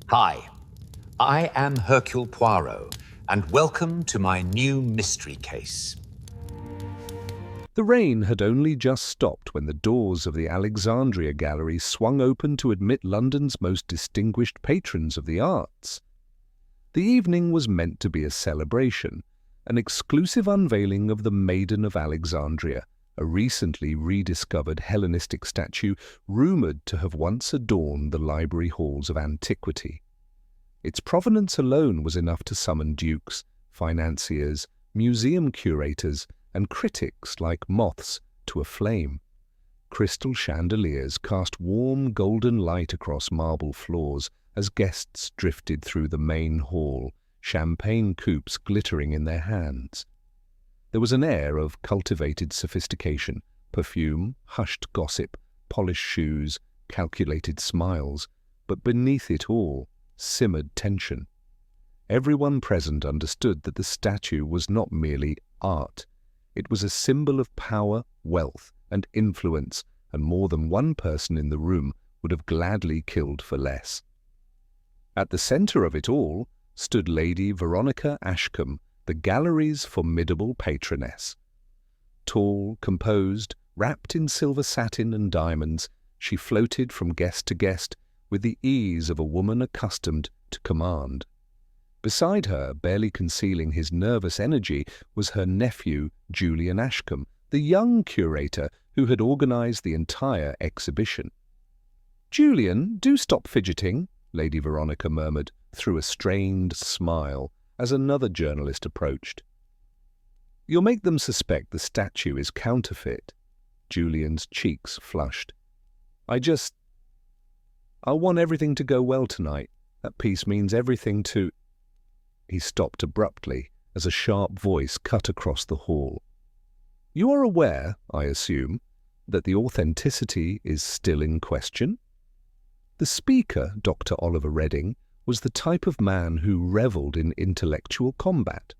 Hi, I am Hercule Poirot, and welcome to my new mystery case. The rain had only just stopped when the doors of the Alexandria Gallery swung open to admit London's most distinguished patrons of the arts. The evening was meant to be a celebration, an exclusive unveiling of the Maiden of Alexandria, a recently rediscovered Hellenistic statue rumoured to have once adorned the library halls of antiquity. Its provenance alone was enough to summon dukes, financiers, museum curators, and critics like moths to a flame. Crystal chandeliers cast warm golden light across marble floors as guests drifted through the main hall, champagne coupes glittering in their hands. There was an air of cultivated sophistication, perfume, hushed gossip, polished shoes, calculated smiles, but beneath it all simmered tension. Everyone present understood that the statue was not merely art. It was a symbol of power, wealth, and influence, and more than one person in the room would have gladly killed for less. At the centre of it all stood Lady Veronica Ashcombe, the gallery's formidable patroness. Tall, composed, wrapped in silver satin and diamonds, she floated from guest to guest with the ease of a woman accustomed to command. Beside her, barely concealing his nervous energy, was her nephew, Julian Ashcombe, the young curator who had organised the entire exhibition. "Julian, do stop fidgeting," Lady Veronica murmured through a strained smile as another journalist approached. "You'll make them suspect the statue is counterfeit." Julian's cheeks flushed. I want everything to go well tonight. That piece means everything to—" He stopped abruptly as a sharp voice cut across the hall. "You are aware, I assume, that the authenticity is still in question?" The speaker, Dr. Oliver Redding, was the type of man who revelled in intellectual combat.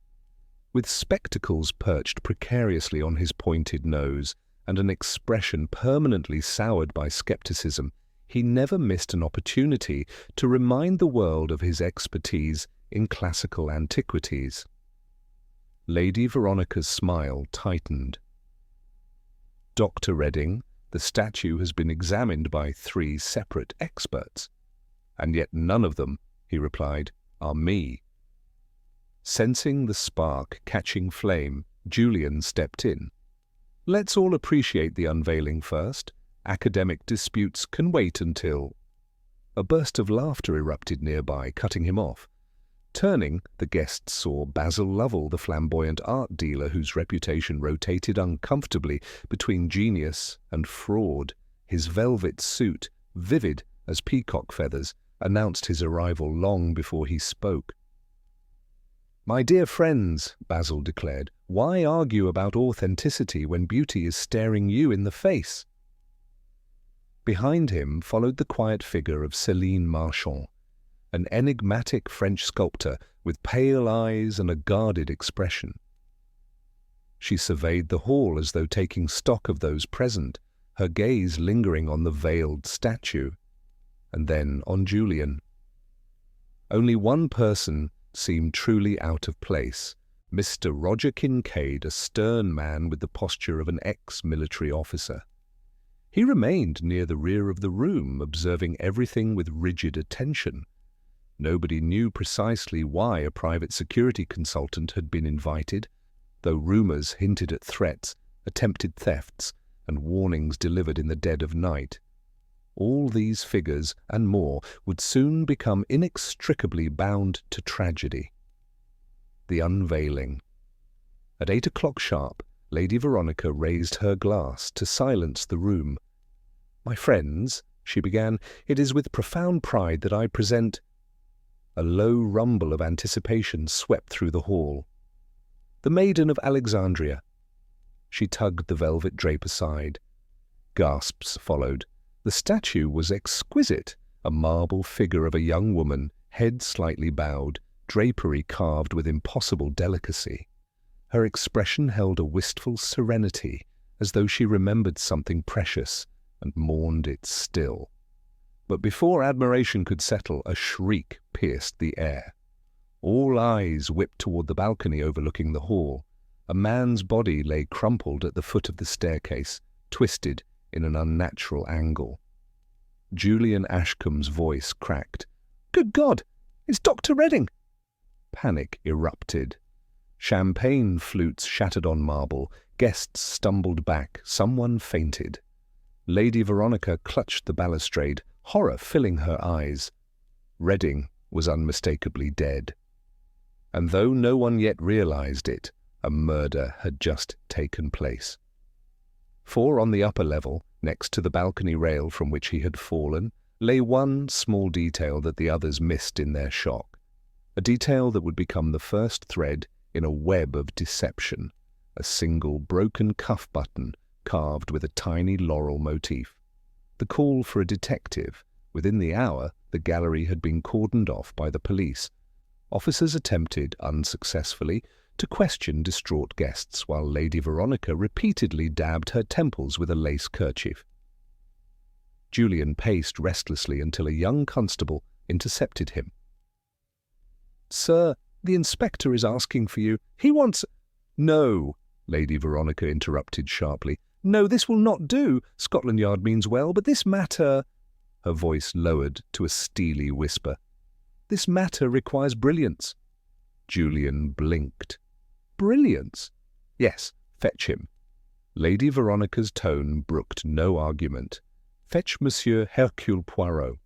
With spectacles perched precariously on his pointed nose and an expression permanently soured by scepticism, he never missed an opportunity to remind the world of his expertise in classical antiquities. Lady Veronica's smile tightened. "Dr. Redding, the statue has been examined by 3 separate experts, and yet none of them," he replied, "are me." Sensing the spark catching flame, Julian stepped in. "Let's all appreciate the unveiling first. Academic disputes can wait until—" A burst of laughter erupted nearby, cutting him off. Turning, the guests saw Basil Lovell, the flamboyant art dealer whose reputation rotated uncomfortably between genius and fraud. His velvet suit, vivid as peacock feathers, announced his arrival long before he spoke. "My dear friends," Basil declared, "why argue about authenticity when beauty is staring you in the face?" Behind him followed the quiet figure of Céline Marchand, an enigmatic French sculptor with pale eyes and a guarded expression. She surveyed the hall as though taking stock of those present, her gaze lingering on the veiled statue, and then on Julian. Only one person seemed truly out of place, Mr. Roger Kincaid, a stern man with the posture of an ex-military officer. He remained near the rear of the room, observing everything with rigid attention. Nobody knew precisely why a private security consultant had been invited, though rumours hinted at threats, attempted thefts, and warnings delivered in the dead of night. All these figures and more would soon become inextricably bound to tragedy. The unveiling. At 8 o'clock sharp, Lady Veronica raised her glass to silence the room. "My friends," she began, "it is with profound pride that I present—" A low rumble of anticipation swept through the hall. "The Maiden of Alexandria." She tugged the velvet drape aside. Gasps followed. The statue was exquisite, a marble figure of a young woman, head slightly bowed, drapery carved with impossible delicacy. Her expression held a wistful serenity, as though she remembered something precious and mourned it still. But before admiration could settle, a shriek pierced the air. All eyes whipped toward the balcony overlooking the hall. A man's body lay crumpled at the foot of the staircase, twisted in an unnatural angle. Julian Ashcombe's voice cracked. "Good God! It's Dr. Redding!" Panic erupted. Champagne flutes shattered on marble. Guests stumbled back. Someone fainted. Lady Veronica clutched the balustrade, horror filling her eyes. Redding was unmistakably dead. And though no one yet realized it, a murder had just taken place. For on the upper level, next to the balcony rail from which he had fallen, lay one small detail that the others missed in their shock. A detail that would become the first thread in a web of deception. A single broken cuff button carved with a tiny laurel motif. The call for a detective. Within the hour, the gallery had been cordoned off by the police. Officers attempted, unsuccessfully, to question distraught guests, while Lady Veronica repeatedly dabbed her temples with a lace kerchief. Julian paced restlessly until a young constable intercepted him. "Sir, the inspector is asking for you. He wants—" "No," Lady Veronica interrupted sharply. "No, this will not do. Scotland Yard means well, but this matter—" Her voice lowered to a steely whisper. "This matter requires brilliance." Julian blinked. "Brilliance?" "Yes, fetch him." Lady Veronica's tone brooked no argument. "Fetch Monsieur Hercule Poirot."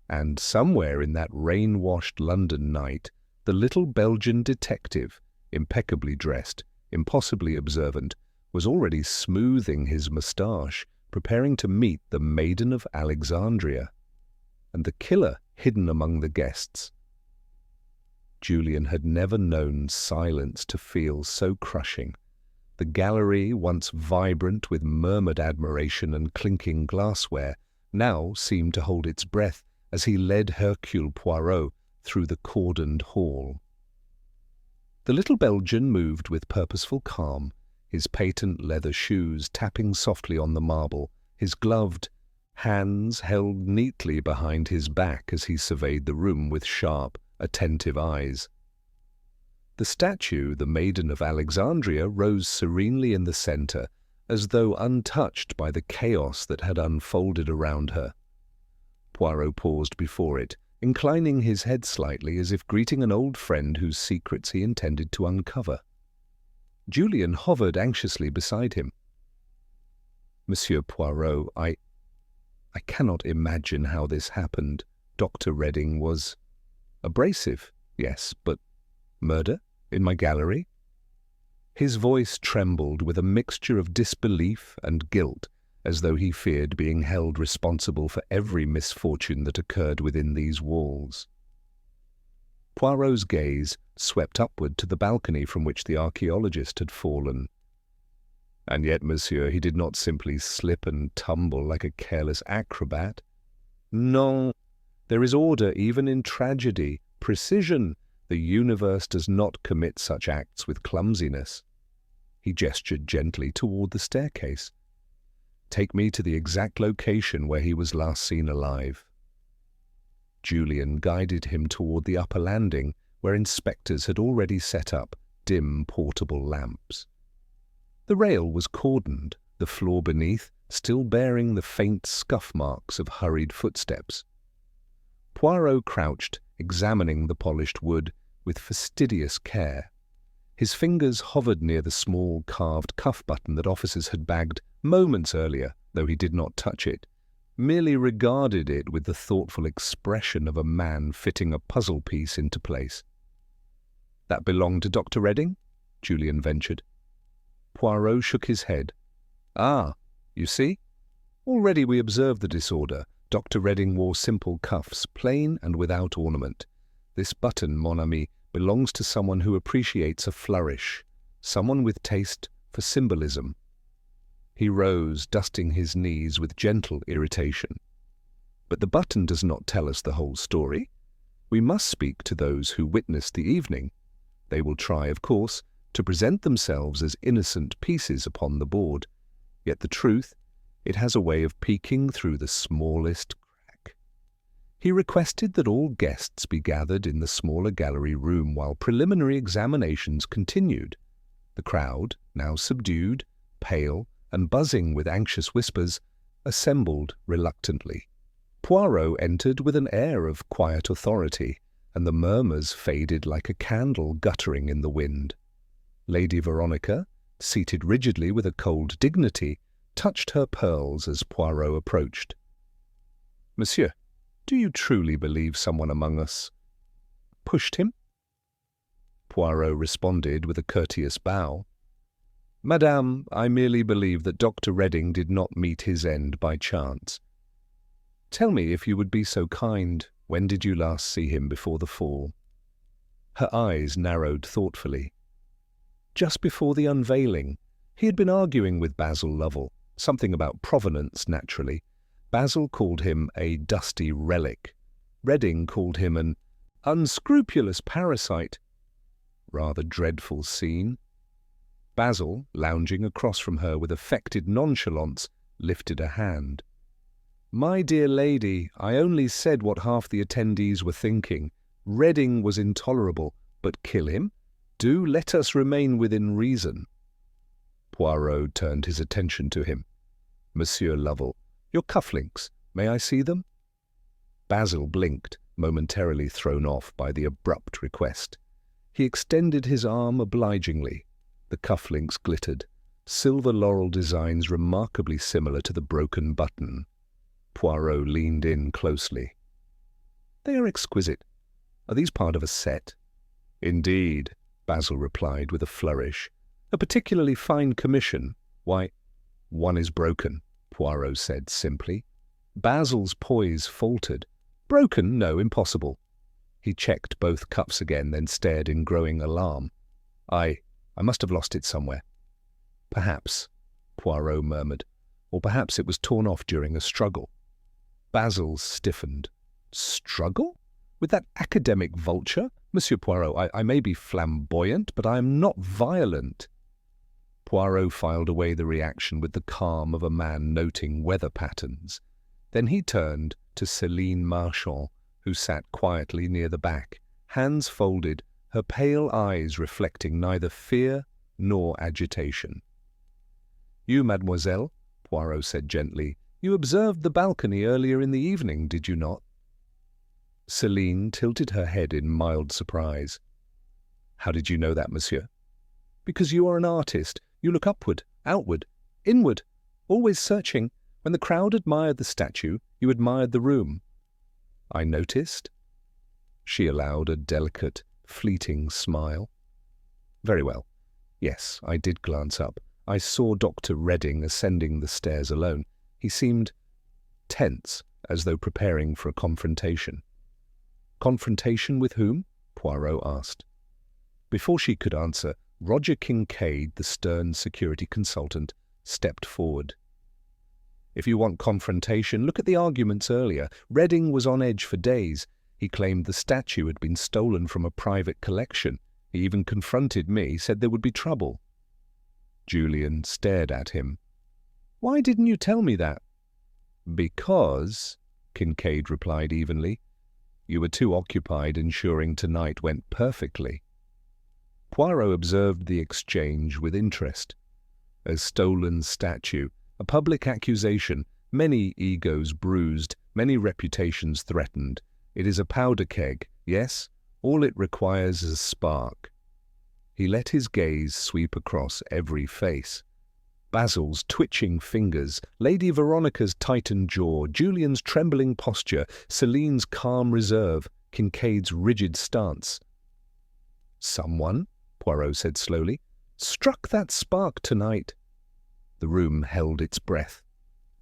And somewhere in that rain-washed London night, the little Belgian detective, impeccably dressed, impossibly observant, was already smoothing his moustache, preparing to meet the Maiden of Alexandria. And the killer hidden among the guests. Julian had never known silence to feel so crushing. The gallery, once vibrant with murmured admiration and clinking glassware, now seemed to hold its breath as he led Hercule Poirot through the cordoned hall. The little Belgian moved with purposeful calm, his patent leather shoes tapping softly on the marble, his gloved hands held neatly behind his back as he surveyed the room with sharp, attentive eyes. The statue, the Maiden of Alexandria, rose serenely in the center, as though untouched by the chaos that had unfolded around her. Poirot paused before it, inclining his head slightly as if greeting an old friend whose secrets he intended to uncover. Julian hovered anxiously beside him. "Monsieur Poirot, I cannot imagine how this happened. Dr. Redding was abrasive, yes, but murder in my gallery?" His voice trembled with a mixture of disbelief and guilt, as though he feared being held responsible for every misfortune that occurred within these walls. Poirot's gaze swept upward to the balcony from which the archaeologist had fallen. "And yet, monsieur, he did not simply slip and tumble like a careless acrobat. No, there is order even in tragedy, precision. The universe does not commit such acts with clumsiness." He gestured gently toward the staircase. "Take me to the exact location where he was last seen alive." Julian guided him toward the upper landing, where inspectors had already set up dim portable lamps. The rail was cordoned, the floor beneath still bearing the faint scuff marks of hurried footsteps. Poirot crouched, examining the polished wood with fastidious care. His fingers hovered near the small carved cuff button that officers had bagged moments earlier, though he did not touch it, merely regarded it with the thoughtful expression of a man fitting a puzzle piece into place. "That belonged to Dr. Redding?" Julian ventured. Poirot shook his head. "Ah, you see? Already we observed the disorder. Dr. Redding wore simple cuffs, plain and without ornament. This button, mon ami, belongs to someone who appreciates a flourish, someone with taste for symbolism." He rose, dusting his knees with gentle irritation. "But the button does not tell us the whole story. We must speak to those who witnessed the evening. They will try, of course, to present themselves as innocent pieces upon the board. Yet the truth, it has a way of peeking through the smallest crack." He requested that all guests be gathered in the smaller gallery room while preliminary examinations continued. The crowd, now subdued, pale, and buzzing with anxious whispers, assembled reluctantly. Poirot entered with an air of quiet authority, and the murmurs faded like a candle guttering in the wind. Lady Veronica, seated rigidly with a cold dignity, touched her pearls as Poirot approached. "Monsieur, do you truly believe someone among us pushed him?" Poirot responded with a courteous bow. "Madame, I merely believe that Dr. Redding did not meet his end by chance. Tell me, if you would be so kind, when did you last see him before the fall?" Her eyes narrowed thoughtfully. "Just before the unveiling. He had been arguing with Basil Lovell, something about provenance, naturally. Basil called him a dusty relic. Redding called him an unscrupulous parasite. Rather dreadful scene." Basil, lounging across from her with affected nonchalance, lifted a hand. "My dear lady, I only said what half the attendees were thinking. Redding was intolerable, but kill him? Do let us remain within reason." Poirot turned his attention to him. "Monsieur Lovell, your cufflinks, may I see them?" Basil blinked, momentarily thrown off by the abrupt request. He extended his arm obligingly. The cufflinks glittered, silver laurel designs remarkably similar to the broken button. Poirot leaned in closely. "They are exquisite. Are these part of a set?" "Indeed," Basil replied with a flourish. "A particularly fine commission. Why, one is broken," Poirot said simply. Basil's poise faltered. "Broken? No, impossible." He checked both cuffs again, then stared in growing alarm. I must have lost it somewhere." "Perhaps," Poirot murmured. "Or perhaps it was torn off during a struggle." Basil stiffened. "Struggle? With that academic vulture? Monsieur Poirot, I may be flamboyant, but I am not violent." Poirot filed away the reaction with the calm of a man noting weather patterns. Then he turned to Céline Marchand, who sat quietly near the back, hands folded, her pale eyes reflecting neither fear nor agitation. "You, mademoiselle," Poirot said gently, "you observed the balcony earlier in the evening, did you not?" Céline tilted her head in mild surprise. "How did you know that, monsieur?" "Because you are an artist. You look upward, outward, inward, always searching. When the crowd admired the statue, you admired the room." "I noticed." She allowed a delicate, fleeting smile. "Very well. Yes, I did glance up. I saw Dr. Redding ascending the stairs alone. He seemed tense, as though preparing for a confrontation." "Confrontation with whom?" Poirot asked. Before she could answer, Roger Kincaid, the stern security consultant, stepped forward. "If you want confrontation, look at the arguments earlier. Redding was on edge for days. He claimed the statue had been stolen from a private collection. He even confronted me, said there would be trouble." Julian stared at him. "Why didn't you tell me that?" "Because," Kincaid replied evenly, "you were too occupied ensuring tonight went perfectly." Poirot observed the exchange with interest. A stolen statue, a public accusation, many egos bruised, many reputations threatened. It is a powder keg, yes? All it requires is a spark. He let his gaze sweep across every face. Basil's twitching fingers, Lady Veronica's tightened jaw, Julian's trembling posture, Celine's calm reserve, Kincaid's rigid stance. "Someone," Poirot said slowly, "struck that spark tonight." The room held its breath.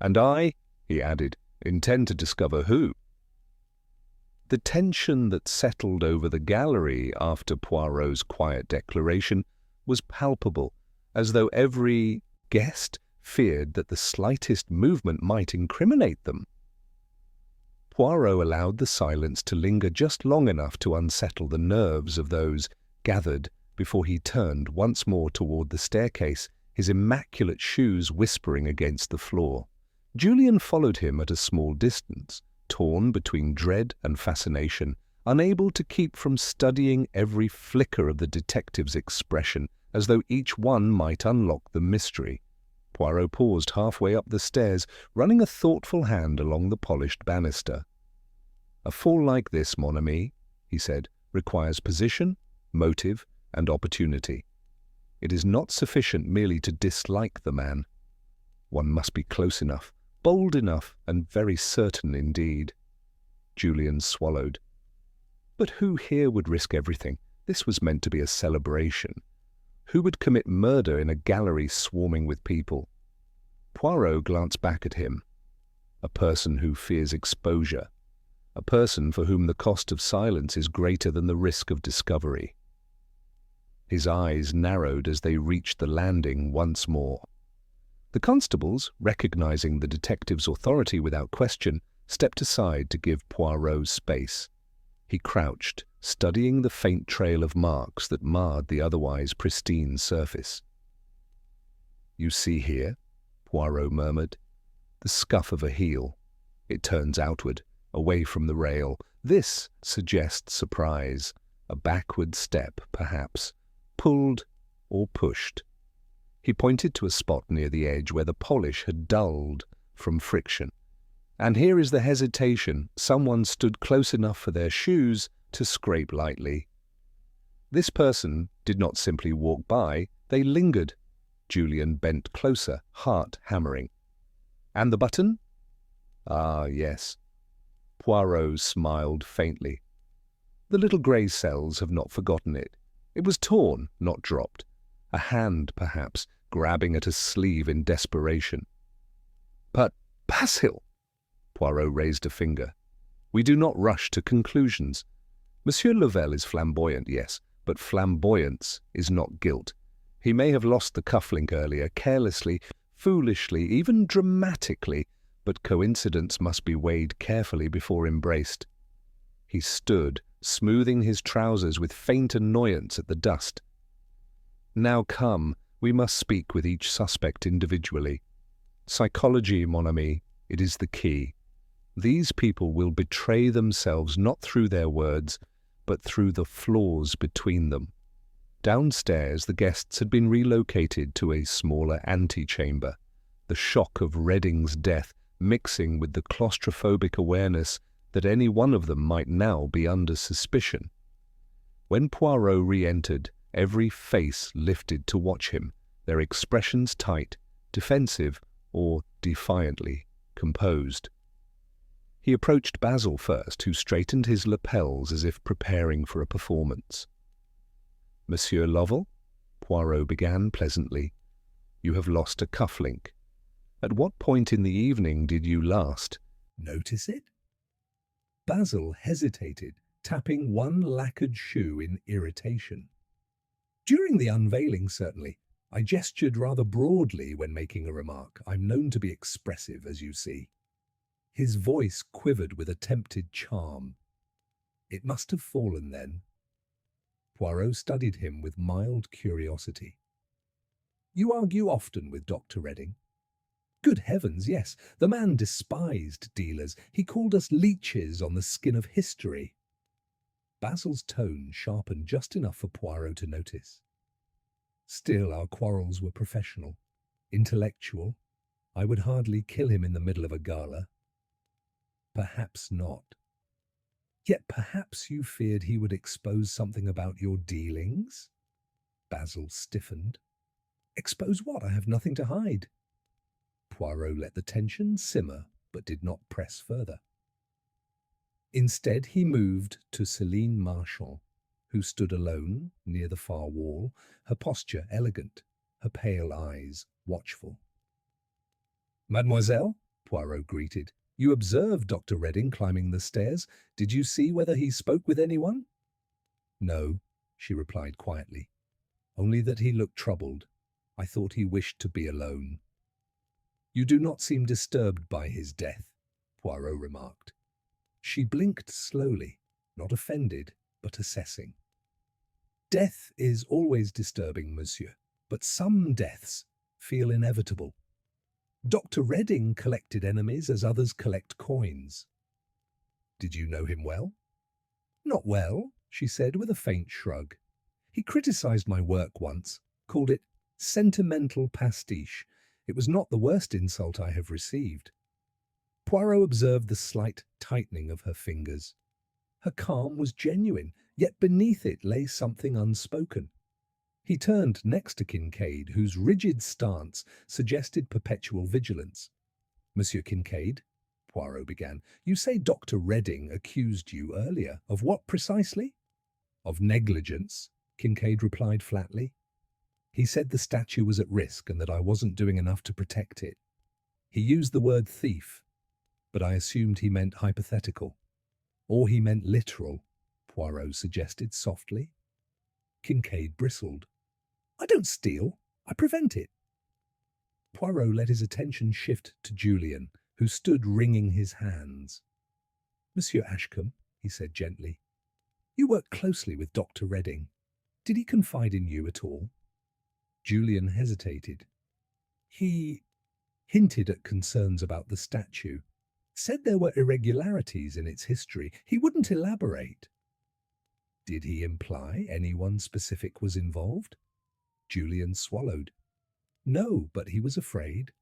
"And I," he added, "intend to discover who." The tension that settled over the gallery after Poirot's quiet declaration was palpable, as though every guest feared that the slightest movement might incriminate them. Poirot allowed the silence to linger just long enough to unsettle the nerves of those gathered before he turned once more toward the staircase, his immaculate shoes whispering against the floor. Julian followed him at a small distance, torn between dread and fascination, unable to keep from studying every flicker of the detective's expression, as though each one might unlock the mystery. Poirot paused halfway up the stairs, running a thoughtful hand along the polished banister. "A fall like this, mon ami," he said, "requires position, motive, and opportunity. It is not sufficient merely to dislike the man. One must be close enough, bold enough, and very certain indeed." Julian swallowed. But who here would risk everything? This was meant to be a celebration. Who would commit murder in a gallery swarming with people? Poirot glanced back at him. A person who fears exposure. A person for whom the cost of silence is greater than the risk of discovery. His eyes narrowed as they reached the landing once more. The constables, recognizing the detective's authority without question, stepped aside to give Poirot space. He crouched, studying the faint trail of marks that marred the otherwise pristine surface. "You see here," Poirot murmured, "the scuff of a heel. It turns outward, away from the rail. This suggests surprise, a backward step, perhaps, pulled or pushed." He pointed to a spot near the edge where the polish had dulled from friction. "And here is the hesitation. Someone stood close enough for their shoes to scrape lightly. This person did not simply walk by, they lingered." Julian bent closer, heart hammering. "And the button?" "Ah, yes." Poirot smiled faintly. "The little grey cells have not forgotten it. It was torn, not dropped. A hand, perhaps, grabbing at a sleeve in desperation." "But, Basil!" Poirot raised a finger. "We do not rush to conclusions. Monsieur Louvel is flamboyant, yes, but flamboyance is not guilt. He may have lost the cufflink earlier, carelessly, foolishly, even dramatically, but coincidence must be weighed carefully before embraced." He stood, smoothing his trousers with faint annoyance at the dust. "Now come, we must speak with each suspect individually. Psychology, mon ami, it is the key. These people will betray themselves not through their words, but through the flaws between them." Downstairs, the guests had been relocated to a smaller antechamber, the shock of Redding's death mixing with the claustrophobic awareness that any one of them might now be under suspicion. When Poirot re-entered, every face lifted to watch him, their expressions tight, defensive, or defiantly composed. He approached Basil first, who straightened his lapels as if preparing for a performance. "Monsieur Lovell," Poirot began pleasantly, "you have lost a cufflink. At what point in the evening did you last notice it?" Basil hesitated, tapping one lacquered shoe in irritation. "During the unveiling, certainly. I gestured rather broadly when making a remark. I'm known to be expressive, as you see." His voice quivered with attempted charm. "It must have fallen then." Poirot studied him with mild curiosity. "You argue often with Dr. Redding?" "Good heavens, yes. The man despised dealers. He called us leeches on the skin of history." Basil's tone sharpened just enough for Poirot to notice. "Still, our quarrels were professional, intellectual. I would hardly kill him in the middle of a gala." "Perhaps not. Yet perhaps you feared he would expose something about your dealings?" Basil stiffened. "Expose what? I have nothing to hide." Poirot let the tension simmer, but did not press further. Instead, he moved to Céline Marchand, who stood alone near the far wall, her posture elegant, her pale eyes watchful. "Mademoiselle," Poirot greeted, "you observed Dr. Redding climbing the stairs. Did you see whether he spoke with anyone?" "No," she replied quietly. "Only that he looked troubled. I thought he wished to be alone." "You do not seem disturbed by his death," Poirot remarked. She blinked slowly, not offended, but assessing. "Death is always disturbing, monsieur, but some deaths feel inevitable. Dr. Redding collected enemies as others collect coins. Did you know him well? Not well, she said with a faint shrug. He criticized my work once, called it sentimental pastiche. It was not the worst insult I have received. Poirot observed the slight tightening of her fingers. Her calm was genuine, yet beneath it lay something unspoken. He turned next to Kincaid, whose rigid stance suggested perpetual vigilance. Monsieur Kincaid, Poirot began, you say Dr. Redding accused you earlier. Of what precisely? Of negligence, Kincaid replied flatly. He said the statue was at risk and that I wasn't doing enough to protect it. He used the word thief, but I assumed he meant hypothetical. Or he meant literal, Poirot suggested softly. Kincaid bristled. I don't steal, I prevent it. Poirot let his attention shift to Julian, who stood wringing his hands. Monsieur Ashcombe, he said gently, you worked closely with Dr. Redding. Did he confide in you at all? Julian hesitated. He hinted at concerns about the statue, said there were irregularities in its history. He wouldn't elaborate. Did he imply anyone specific was involved? Julian swallowed. No, but he was afraid.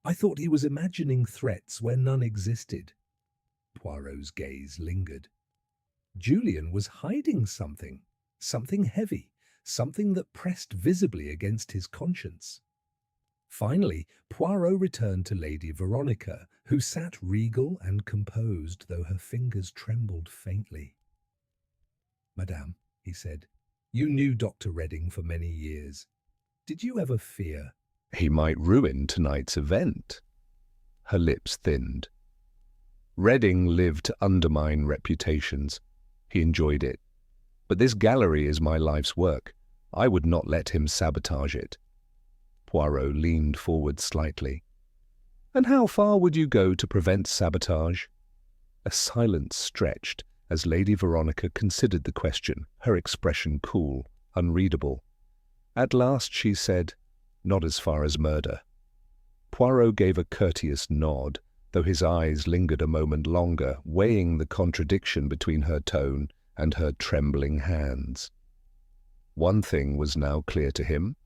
I thought he was imagining threats where none existed. Poirot's gaze lingered. Julian was hiding something, something heavy, something that pressed visibly against his conscience. Finally, Poirot returned to Lady Veronica, who sat regal and composed, though her fingers trembled faintly. Madame, he said, you knew Dr. Redding for many years. Did you ever fear he might ruin tonight's event? Her lips thinned. Redding lived to undermine reputations. He enjoyed it. But this gallery is my life's work. I would not let him sabotage it. Poirot leaned forward slightly. And how far would you go to prevent sabotage? A silence stretched as Lady Veronica considered the question, her expression cool, unreadable. At last she said, not as far as murder. Poirot gave a courteous nod, though his eyes lingered a moment longer, weighing the contradiction between her tone and her trembling hands. One thing was now clear to him.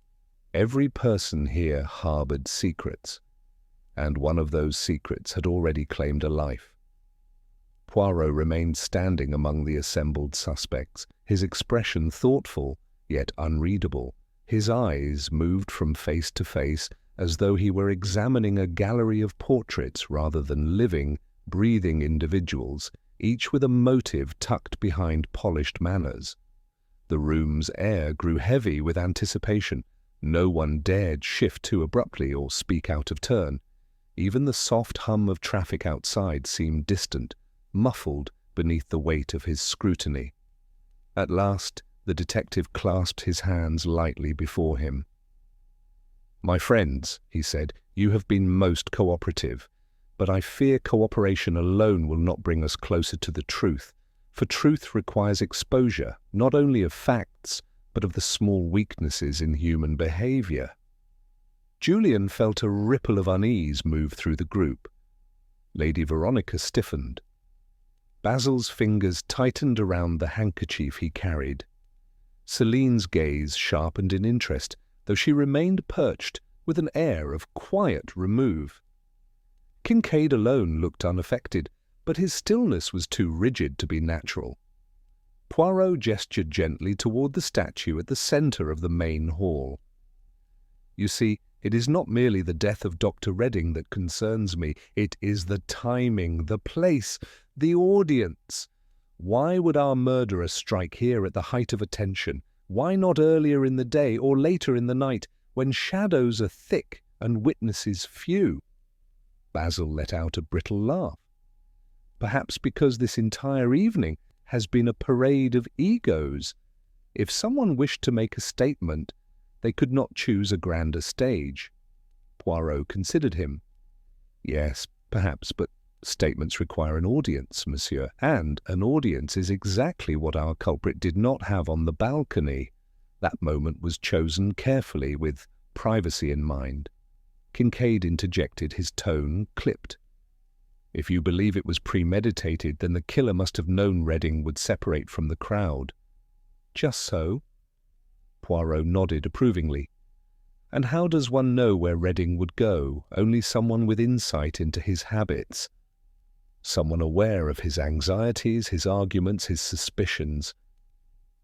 Every person here harbored secrets, and one of those secrets had already claimed a life. Poirot remained standing among the assembled suspects, his expression thoughtful, yet unreadable. His eyes moved from face to face as though he were examining a gallery of portraits rather than living, breathing individuals, each with a motive tucked behind polished manners. The room's air grew heavy with anticipation. No one dared shift too abruptly or speak out of turn. Even the soft hum of traffic outside seemed distant, muffled beneath the weight of his scrutiny. At last, the detective clasped his hands lightly before him. My friends, he said, you have been most cooperative, but I fear cooperation alone will not bring us closer to the truth, for truth requires exposure, not only of facts, but of the small weaknesses in human behavior. Julian felt a ripple of unease move through the group. Lady Veronica stiffened. Basil's fingers tightened around the handkerchief he carried. Celine's gaze sharpened in interest, though she remained perched with an air of quiet remove. Kincaid alone looked unaffected, but his stillness was too rigid to be natural. Poirot gestured gently toward the statue at the centre of the main hall. You see, it is not merely the death of Dr. Redding that concerns me. It is the timing, the place, the audience. Why would our murderer strike here at the height of attention? Why not earlier in the day or later in the night, when shadows are thick and witnesses few? Basil let out a brittle laugh. Perhaps because this entire evening has been a parade of egos. If someone wished to make a statement, they could not choose a grander stage. Poirot considered him. Yes, perhaps, but statements require an audience, monsieur, and an audience is exactly what our culprit did not have on the balcony. That moment was chosen carefully, with privacy in mind. Kincaid interjected, his tone clipped. If you believe it was premeditated, then the killer must have known Redding would separate from the crowd. Just so. Poirot nodded approvingly. And how does one know where Redding would go? Only someone with insight into his habits. Someone aware of his anxieties, his arguments, his suspicions.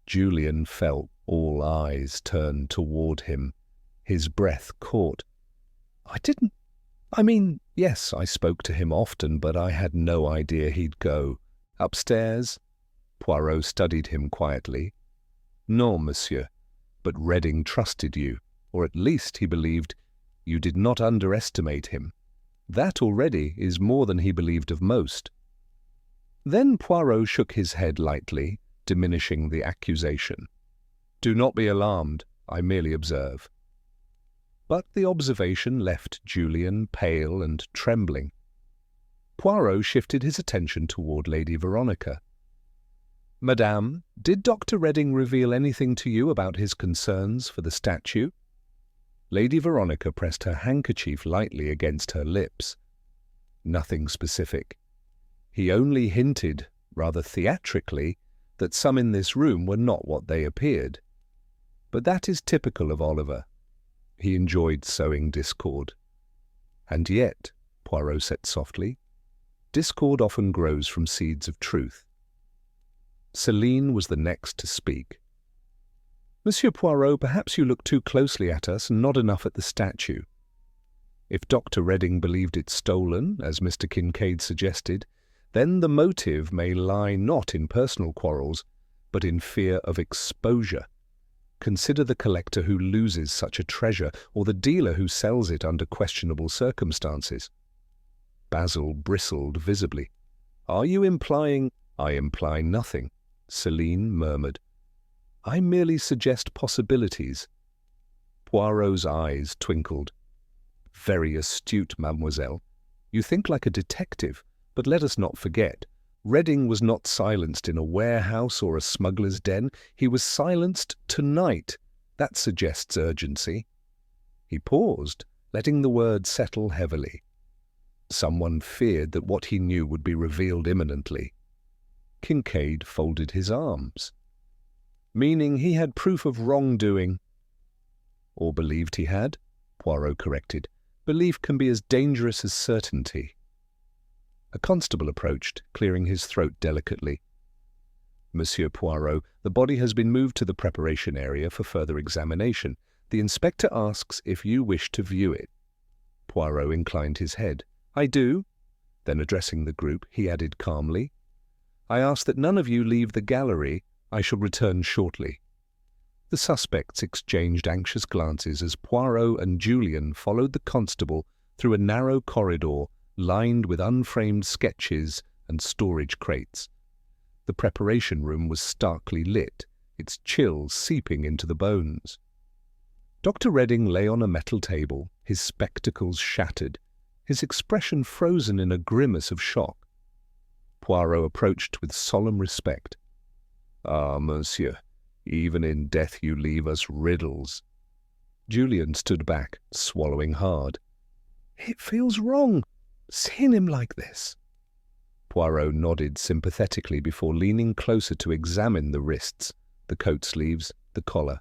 Julian felt all eyes turned toward him. His breath caught. Yes, I spoke to him often, but I had no idea he'd go. Upstairs? Poirot studied him quietly. Non, monsieur, but Redding trusted you, or at least he believed you did not underestimate him. That already is more than he believed of most. Then Poirot shook his head lightly, diminishing the accusation. Do not be alarmed, I merely observe. But the observation left Julian pale and trembling. Poirot shifted his attention toward Lady Veronica. Madame, did Dr. Redding reveal anything to you about his concerns for the statue? Lady Veronica pressed her handkerchief lightly against her lips. Nothing specific. He only hinted, rather theatrically, that some in this room were not what they appeared. But that is typical of Oliver. He enjoyed sowing discord. And yet, Poirot said softly, discord often grows from seeds of truth. Céline was the next to speak. Monsieur Poirot, perhaps you look too closely at us and not enough at the statue. If Dr. Redding believed it stolen, as Mr. Kincaid suggested, then the motive may lie not in personal quarrels, but in fear of exposure. Consider the collector who loses such a treasure, or the dealer who sells it under questionable circumstances. Basil bristled visibly. Are you implying— I imply nothing, Céline murmured. I merely suggest possibilities. Poirot's eyes twinkled. Very astute, mademoiselle. You think like a detective, but let us not forget, Redding was not silenced in a warehouse or a smuggler's den. He was silenced tonight. That suggests urgency. He paused, letting the word settle heavily. Someone feared that what he knew would be revealed imminently. Kincaid folded his arms. Meaning he had proof of wrongdoing. Or believed he had, Poirot corrected. Belief can be as dangerous as certainty. A constable approached, clearing his throat delicately. Monsieur Poirot, the body has been moved to the preparation area for further examination. The inspector asks if you wish to view it. Poirot inclined his head. I do. Then addressing the group, he added calmly, I ask that none of you leave the gallery. I shall return shortly. The suspects exchanged anxious glances as Poirot and Julian followed the constable through a narrow corridor lined with unframed sketches and storage crates. The preparation room was starkly lit, its chill seeping into the bones. Dr. Redding lay on a metal table, his spectacles shattered, his expression frozen in a grimace of shock. Poirot approached with solemn respect. Ah, monsieur, even in death you leave us riddles. Julian stood back, swallowing hard. It feels wrong, seeing him like this. Poirot nodded sympathetically before leaning closer to examine the wrists, the coat sleeves, the collar.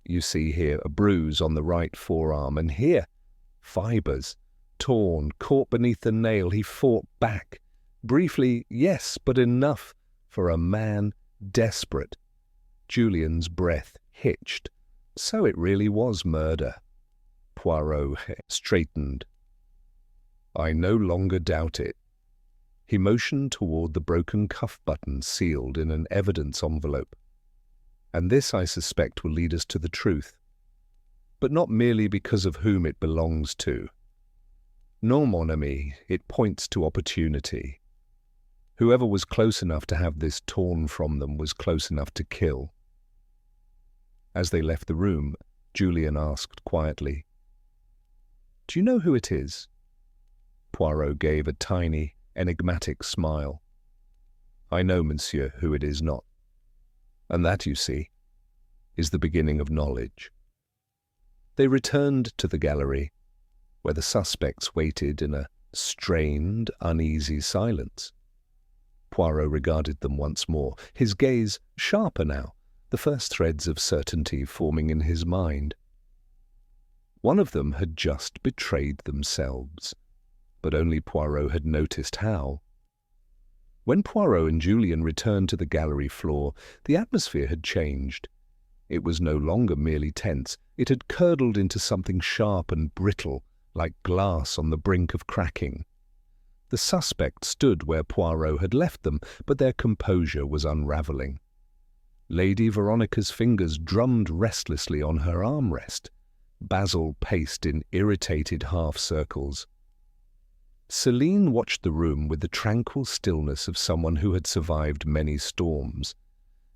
You see here a bruise on the right forearm, and here, fibres, torn, caught beneath the nail. He fought back. Briefly, yes, but enough for a man desperate. Julian's breath hitched. So it really was murder. Poirot straightened. I no longer doubt it. He motioned toward the broken cuff button sealed in an evidence envelope. And this, I suspect, will lead us to the truth. But not merely because of whom it belongs to. Non, mon ami, it points to opportunity. Whoever was close enough to have this torn from them was close enough to kill. As they left the room, Julian asked quietly, Do you know who it is? Poirot gave a tiny, enigmatic smile. I know, monsieur, who it is not. And that, you see, is the beginning of knowledge. They returned to the gallery, where the suspects waited in a strained, uneasy silence. Poirot regarded them once more, his gaze sharper now, the first threads of certainty forming in his mind. One of them had just betrayed themselves, but only Poirot had noticed how. When Poirot and Julian returned to the gallery floor, the atmosphere had changed. It was no longer merely tense, it had curdled into something sharp and brittle, like glass on the brink of cracking. The suspects stood where Poirot had left them, but their composure was unravelling. Lady Veronica's fingers drummed restlessly on her armrest. Basil paced in irritated half-circles. Celine watched the room with the tranquil stillness of someone who had survived many storms,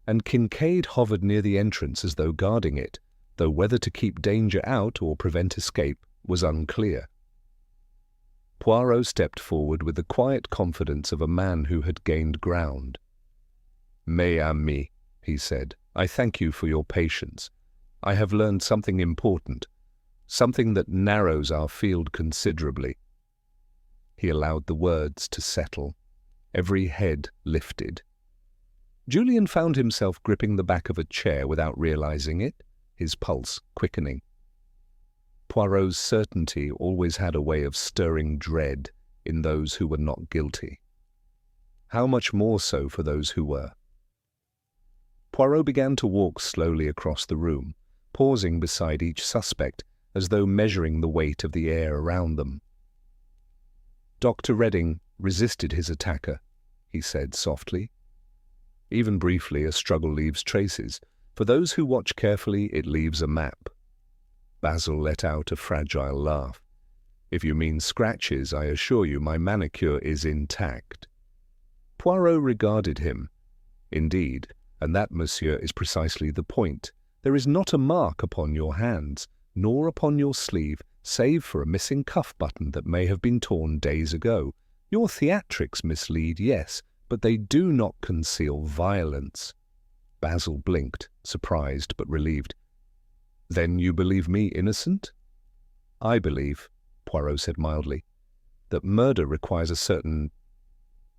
and Kincaid hovered near the entrance as though guarding it, though whether to keep danger out or prevent escape was unclear. Poirot stepped forward with the quiet confidence of a man who had gained ground. "Mes amis," he said, "I thank you for your patience. I have learned something important, something that narrows our field considerably." He allowed the words to settle. Every head lifted. Julian found himself gripping the back of a chair without realizing it, his pulse quickening. Poirot's certainty always had a way of stirring dread in those who were not guilty. How much more so for those who were? Poirot began to walk slowly across the room, pausing beside each suspect, as though measuring the weight of the air around them. "Dr. Redding resisted his attacker," he said softly. Even briefly, a struggle leaves traces. For those who watch carefully, it leaves a map. Basil let out a fragile laugh. "If you mean scratches, I assure you my manicure is intact." Poirot regarded him. "Indeed, and that, monsieur, is precisely the point. There is not a mark upon your hands, nor upon your sleeve, save for a missing cuff button that may have been torn days ago. Your theatrics mislead, yes, but they do not conceal violence." Basil blinked, surprised but relieved. "Then you believe me innocent?" "I believe," Poirot said mildly, "that murder requires a certain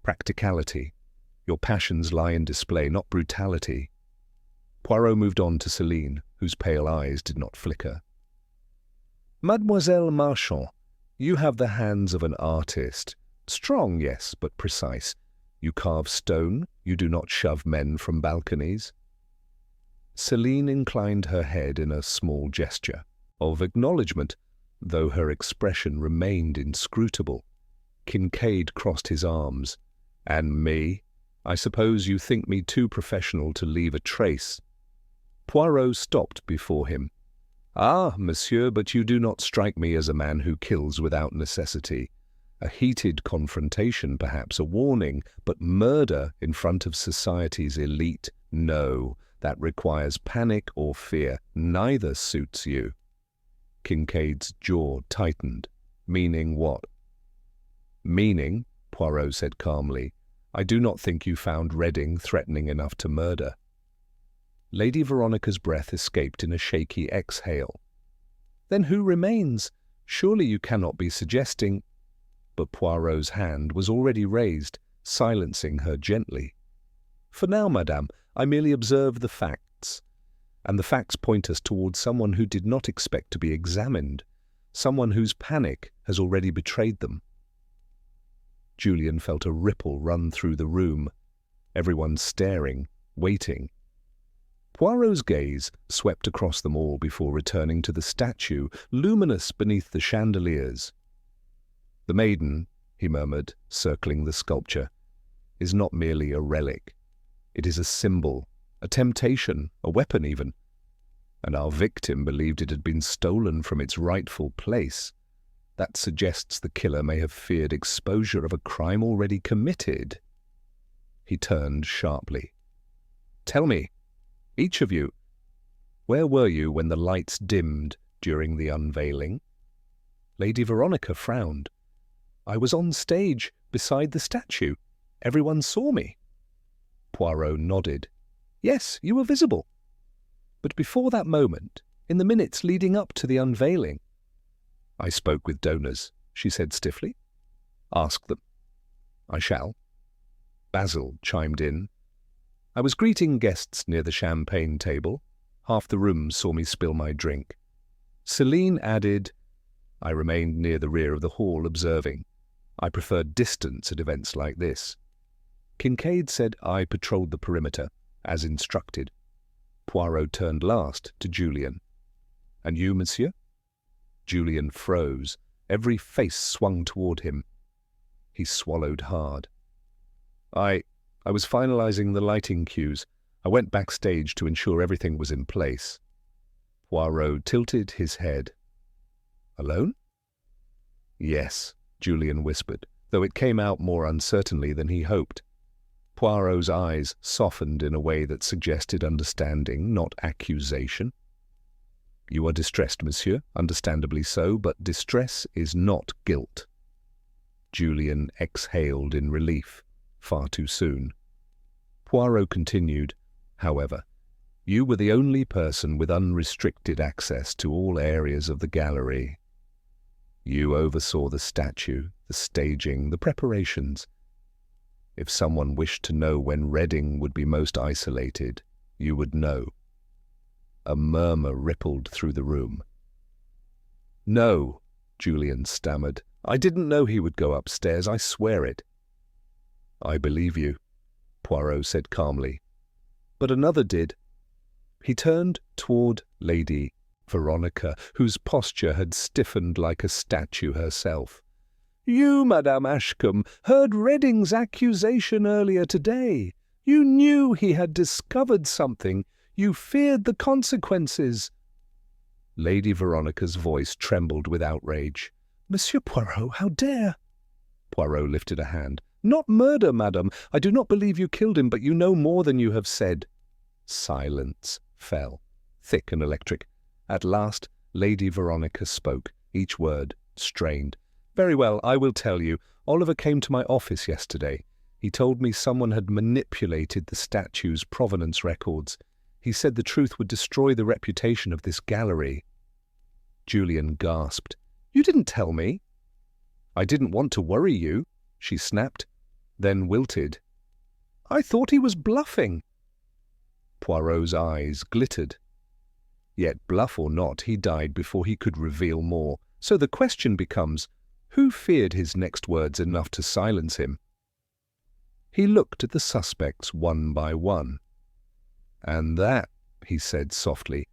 practicality. Your passions lie in display, not brutality." Poirot moved on to Celine, whose pale eyes did not flicker. "Mademoiselle Marchand, you have the hands of an artist. Strong, yes, but precise. You carve stone, you do not shove men from balconies." Celine inclined her head in a small gesture of acknowledgment, though her expression remained inscrutable. Kincaid crossed his arms. "And me? I suppose you think me too professional to leave a trace." Poirot stopped before him. "Ah, monsieur, but you do not strike me as a man who kills without necessity. A heated confrontation, perhaps, a warning, but murder in front of society's elite, no, that requires panic or fear. Neither suits you." Kincaid's jaw tightened. "Meaning what?" "Meaning," Poirot said calmly, "I do not think you found Redding threatening enough to murder." Lady Veronica's breath escaped in a shaky exhale. "Then who remains? Surely you cannot be suggesting—" But Poirot's hand was already raised, silencing her gently. "For now, madame, I merely observe the facts. And the facts point us towards someone who did not expect to be examined, someone whose panic has already betrayed them." Julian felt a ripple run through the room. Everyone staring, waiting. Poirot's gaze swept across them all before returning to the statue, luminous beneath the chandeliers. "The Maiden," he murmured, circling the sculpture, "is not merely a relic. It is a symbol, a temptation, a weapon even. And our victim believed it had been stolen from its rightful place. That suggests the killer may have feared exposure of a crime already committed." He turned sharply. "Tell me, each of you, where were you when the lights dimmed during the unveiling?" Lady Veronica frowned. "I was on stage, beside the statue. Everyone saw me." Poirot nodded. "Yes, you were visible. But before that moment, in the minutes leading up to the unveiling—" "I spoke with donors," she said stiffly. Ask them. I shall. Basil chimed in. I was greeting guests near the champagne table. Half the room saw me spill my drink. Celine added, I remained near the rear of the hall observing. I preferred distance at events like this. Kincaid said I patrolled the perimeter, as instructed. Poirot turned last to Julian. And you, monsieur? Julian froze. Every face swung toward him. He swallowed hard. I was finalizing the lighting cues. I went backstage to ensure everything was in place. Poirot tilted his head. Alone? Yes, Julian whispered, though it came out more uncertainly than he hoped. Poirot's eyes softened in a way that suggested understanding, not accusation. You are distressed, monsieur, understandably so, but distress is not guilt. Julian exhaled in relief, far too soon. Poirot continued, however, you were the only person with unrestricted access to all areas of the gallery. You oversaw the statue, the staging, the preparations. If someone wished to know when Reading would be most isolated, you would know. A murmur rippled through the room. No, Julian stammered. I didn't know he would go upstairs, I swear it. I believe you, Poirot said calmly. But another did. He turned toward Lady Veronica, whose posture had stiffened like a statue herself. You, Madame Ashcombe, heard Reading's accusation earlier today. You knew he had discovered something. You feared the consequences. Lady Veronica's voice trembled with outrage. Monsieur Poirot, how dare? Poirot lifted a hand. Not murder, madam. I do not believe you killed him, but you know more than you have said. Silence fell, thick and electric. At last, Lady Veronica spoke, each word strained. Very well, I will tell you. Oliver came to my office yesterday. He told me someone had manipulated the statue's provenance records. He said the truth would destroy the reputation of this gallery. Julian gasped. You didn't tell me. I didn't want to worry you, she snapped, then wilted. I thought he was bluffing. Poirot's eyes glittered. Yet, bluff or not, he died before he could reveal more. So the question becomes, who feared his next words enough to silence him? He looked at the suspects one by one. And that, he said softly,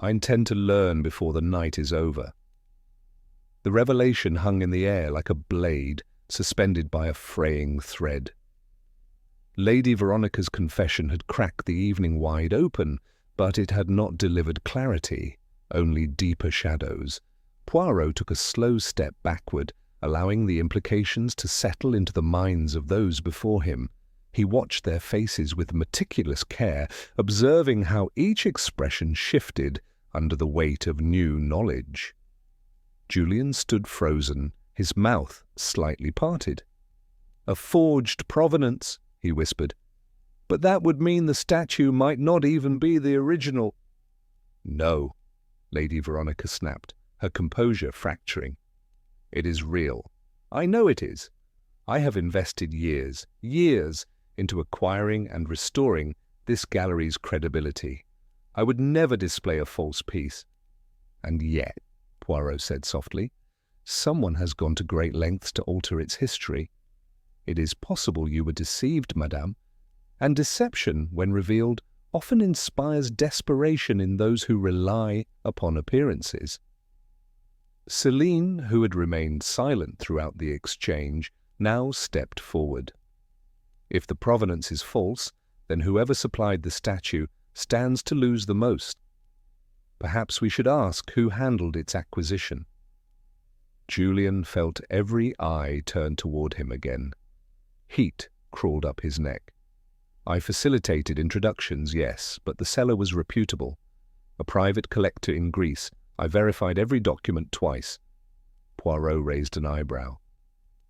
I intend to learn before the night is over. The revelation hung in the air like a blade, suspended by a fraying thread. Lady Veronica's confession had cracked the evening wide open, but it had not delivered clarity, only deeper shadows. Poirot took a slow step backward, allowing the implications to settle into the minds of those before him. He watched their faces with meticulous care, observing how each expression shifted under the weight of new knowledge. Julian stood frozen, his mouth slightly parted. A forged provenance, he whispered. But that would mean the statue might not even be the original. No, Lady Veronica snapped, her composure fracturing. It is real. I know it is. I have invested years into acquiring and restoring this gallery's credibility. I would never display a false piece. And yet, Poirot said softly, someone has gone to great lengths to alter its history. It is possible you were deceived, madame, and deception, when revealed, often inspires desperation in those who rely upon appearances. Celine, who had remained silent throughout the exchange, now stepped forward. If the provenance is false, then whoever supplied the statue stands to lose the most. Perhaps we should ask who handled its acquisition. Julian felt every eye turn toward him again. Heat crawled up his neck. I facilitated introductions, yes, but the seller was reputable. A private collector in Greece. I verified every document twice. Poirot raised an eyebrow.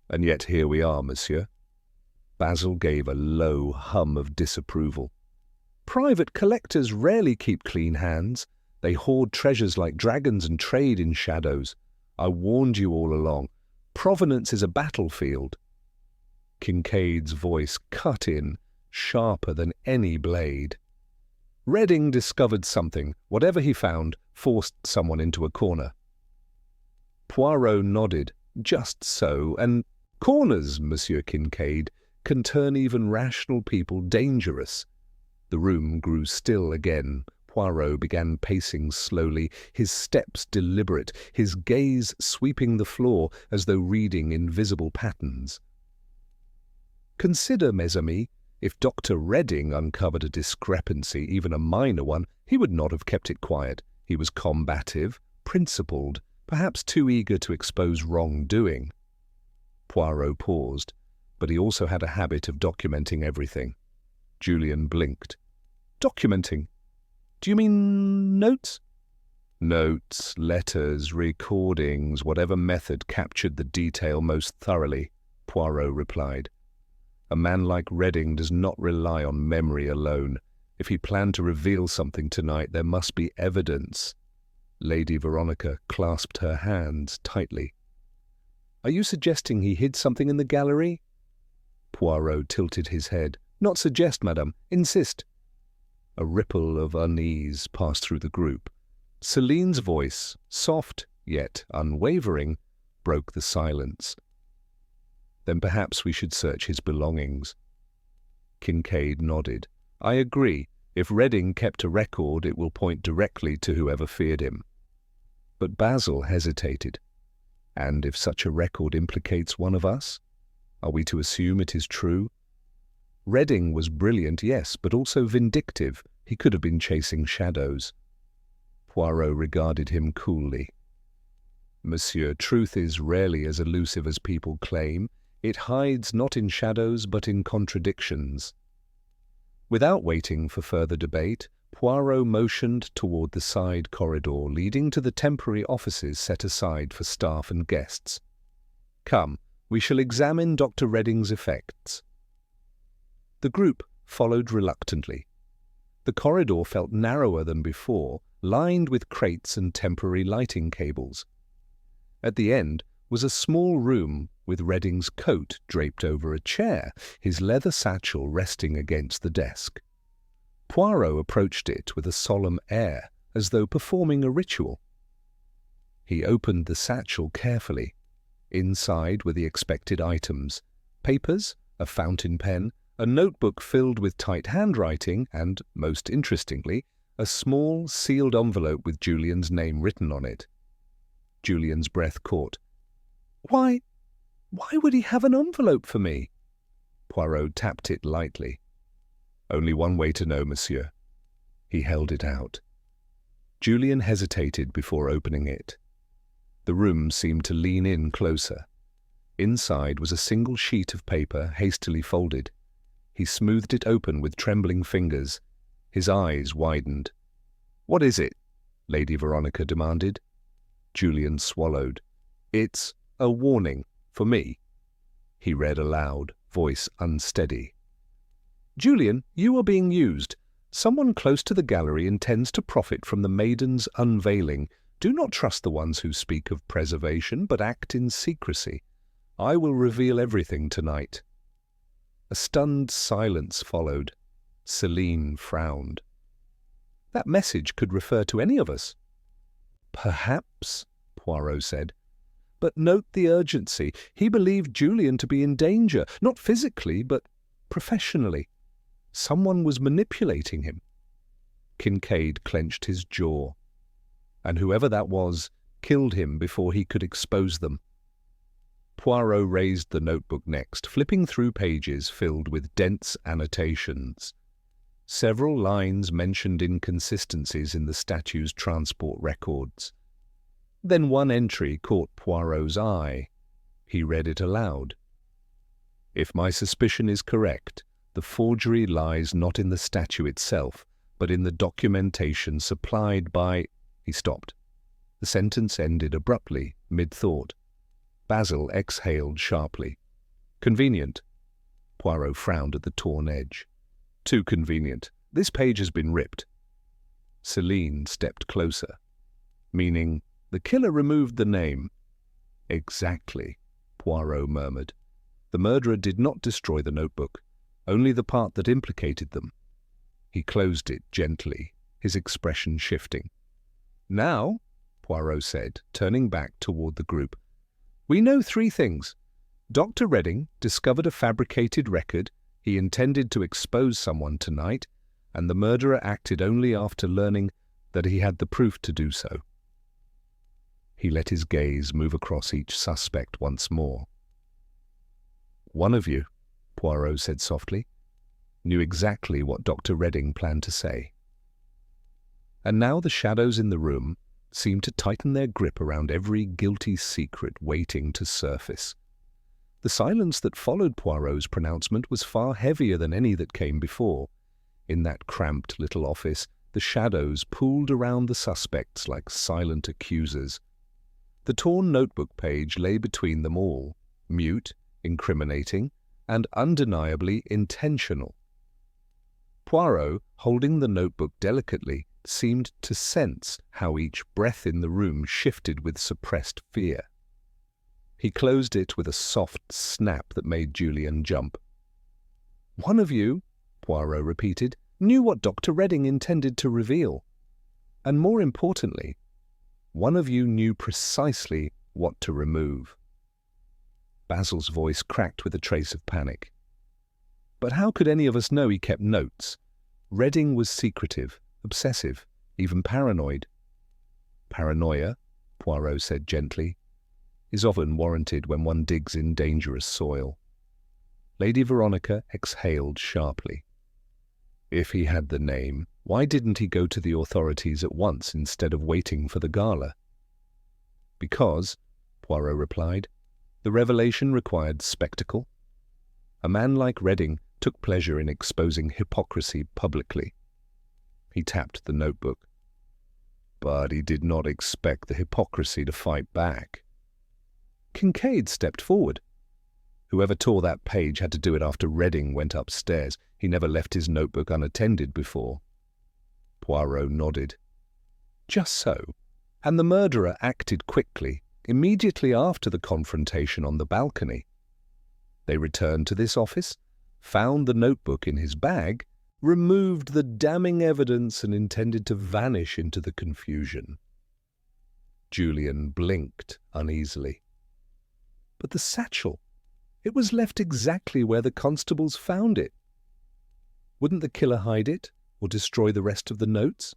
And yet here we are, monsieur. Basil gave a low hum of disapproval. Private collectors rarely keep clean hands. They hoard treasures like dragons and trade in shadows. I warned you all along. Provenance is a battlefield. Kincaid's voice cut in, sharper than any blade. Redding discovered something. Whatever he found forced someone into a corner. Poirot nodded. Just so, and corners, Monsieur Kincaid, can turn even rational people dangerous. The room grew still again. Poirot began pacing slowly, his steps deliberate, his gaze sweeping the floor as though reading invisible patterns. Consider, mes amis, if Dr. Redding uncovered a discrepancy, even a minor one, he would not have kept it quiet. He was combative, principled, perhaps too eager to expose wrongdoing. Poirot paused, but he also had a habit of documenting everything. Julian blinked. Documenting? Do you mean notes? Notes, letters, recordings, whatever method captured the detail most thoroughly, Poirot replied. A man like Redding does not rely on memory alone. If he planned to reveal something tonight, there must be evidence. Lady Veronica clasped her hands tightly. Are you suggesting he hid something in the gallery? Poirot tilted his head. Not suggest, madame. Insist. A ripple of unease passed through the group. Celine's voice, soft yet unwavering, broke the silence. Then perhaps we should search his belongings. Kincaid nodded. I agree. If Redding kept a record, it will point directly to whoever feared him. But Basil hesitated. And if such a record implicates one of us? Are we to assume it is true? Redding was brilliant, yes, but also vindictive. He could have been chasing shadows. Poirot regarded him coolly. Monsieur, truth is rarely as elusive as people claim. It hides not in shadows, but in contradictions. Without waiting for further debate, Poirot motioned toward the side corridor leading to the temporary offices set aside for staff and guests. Come, we shall examine Dr. Redding's effects. The group followed reluctantly. The corridor felt narrower than before, lined with crates and temporary lighting cables. At the end was a small room with Redding's coat draped over a chair, his leather satchel resting against the desk. Poirot approached it with a solemn air, as though performing a ritual. He opened the satchel carefully. Inside were the expected items: papers, a fountain pen, a notebook filled with tight handwriting, and, most interestingly, a small, sealed envelope with Julian's name written on it. Julian's breath caught. Why would he have an envelope for me? Poirot tapped it lightly. Only one way to know, monsieur. He held it out. Julian hesitated before opening it. The room seemed to lean in closer. Inside was a single sheet of paper hastily folded. He smoothed it open with trembling fingers. His eyes widened. What is it? Lady Veronica demanded. Julian swallowed. It's a warning for me. He read aloud, voice unsteady. Julian, you are being used. Someone close to the gallery intends to profit from the Maiden's unveiling. Do not trust the ones who speak of preservation, but act in secrecy. I will reveal everything tonight. A stunned silence followed. Celine frowned. That message could refer to any of us. Perhaps, Poirot said. But note the urgency. He believed Julian to be in danger, not physically, but professionally. Someone was manipulating him. Kincaid clenched his jaw. And whoever that was killed him before he could expose them. Poirot raised the notebook next, flipping through pages filled with dense annotations. Several lines mentioned inconsistencies in the statue's transport records. Then one entry caught Poirot's eye. He read it aloud. If my suspicion is correct, the forgery lies not in the statue itself, but in the documentation supplied by... He stopped. The sentence ended abruptly, mid-thought. Basil exhaled sharply. Convenient. Poirot frowned at the torn edge. Too convenient. This page has been ripped. Celine stepped closer. Meaning, the killer removed the name. Exactly. Poirot murmured. The murderer did not destroy the notebook, only the part that implicated them. He closed it gently, his expression shifting. Now, Poirot said, turning back toward the group, we know 3 things. Dr. Redding discovered a fabricated record. He intended to expose someone tonight, and the murderer acted only after learning that he had the proof to do so. He let his gaze move across each suspect once more. One of you, Poirot said softly, knew exactly what Dr. Redding planned to say. And now the shadows in the room seemed to tighten their grip around every guilty secret waiting to surface. The silence that followed Poirot's pronouncement was far heavier than any that came before. In that cramped little office, the shadows pooled around the suspects like silent accusers. The torn notebook page lay between them all, mute, incriminating, and undeniably intentional. Poirot, holding the notebook delicately, seemed to sense how each breath in the room shifted with suppressed fear. He closed it with a soft snap that made Julian jump. One of you, Poirot repeated, knew what Dr. Redding intended to reveal. And more importantly, one of you knew precisely what to remove. Basil's voice cracked with a trace of panic. But how could any of us know he kept notes? Redding was secretive, obsessive, even paranoid. Paranoia, Poirot said gently, is often warranted when one digs in dangerous soil. Lady Veronica exhaled sharply. If he had the name, why didn't he go to the authorities at once instead of waiting for the gala? Because, Poirot replied, the revelation required spectacle. A man like Redding took pleasure in exposing hypocrisy publicly. He tapped the notebook. But he did not expect the hypocrisy to fight back. Kincaid stepped forward. Whoever tore that page had to do it after Redding went upstairs. He never left his notebook unattended before. Poirot nodded. Just so. And the murderer acted quickly, immediately after the confrontation on the balcony. They returned to this office, found the notebook in his bag, removed the damning evidence and intended to vanish into the confusion. Julian blinked uneasily. But the satchel, it was left exactly where the constables found it. Wouldn't the killer hide it, or destroy the rest of the notes?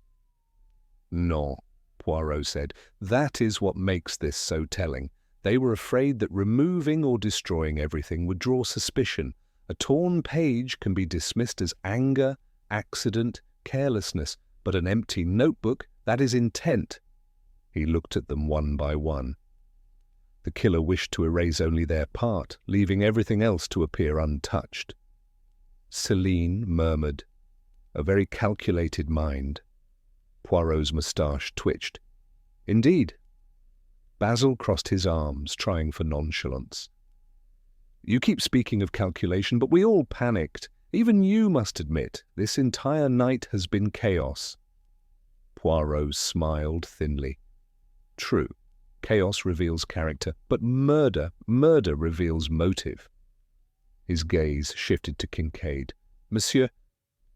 No, Poirot said. That is what makes this so telling. They were afraid that removing or destroying everything would draw suspicion. A torn page can be dismissed as anger, accident, carelessness, but an empty notebook, that is intent. He looked at them one by one. The killer wished to erase only their part, leaving everything else to appear untouched. Céline murmured, "A very calculated mind." Poirot's moustache twitched. "Indeed." Basil crossed his arms, trying for nonchalance. "You keep speaking of calculation, but we all panicked. Even you must admit, this entire night has been chaos." Poirot smiled thinly. "True. Chaos reveals character, but murder reveals motive." His gaze shifted to Kincaid. "Monsieur,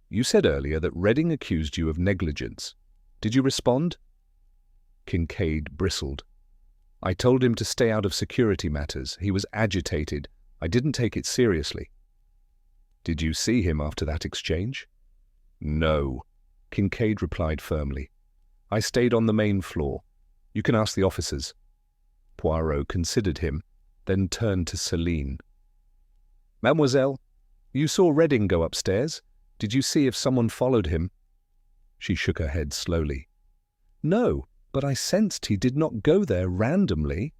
you said earlier that Redding accused you of negligence. Did you respond?" Kincaid bristled. "I told him to stay out of security matters. He was agitated. I didn't take it seriously." "Did you see him after that exchange?" "No," Kincaid replied firmly. "I stayed on the main floor. You can ask the officers." Poirot considered him, then turned to Céline. "Mademoiselle, you saw Redding go upstairs. Did you see if someone followed him?" She shook her head slowly. "No, but I sensed he did not go there randomly.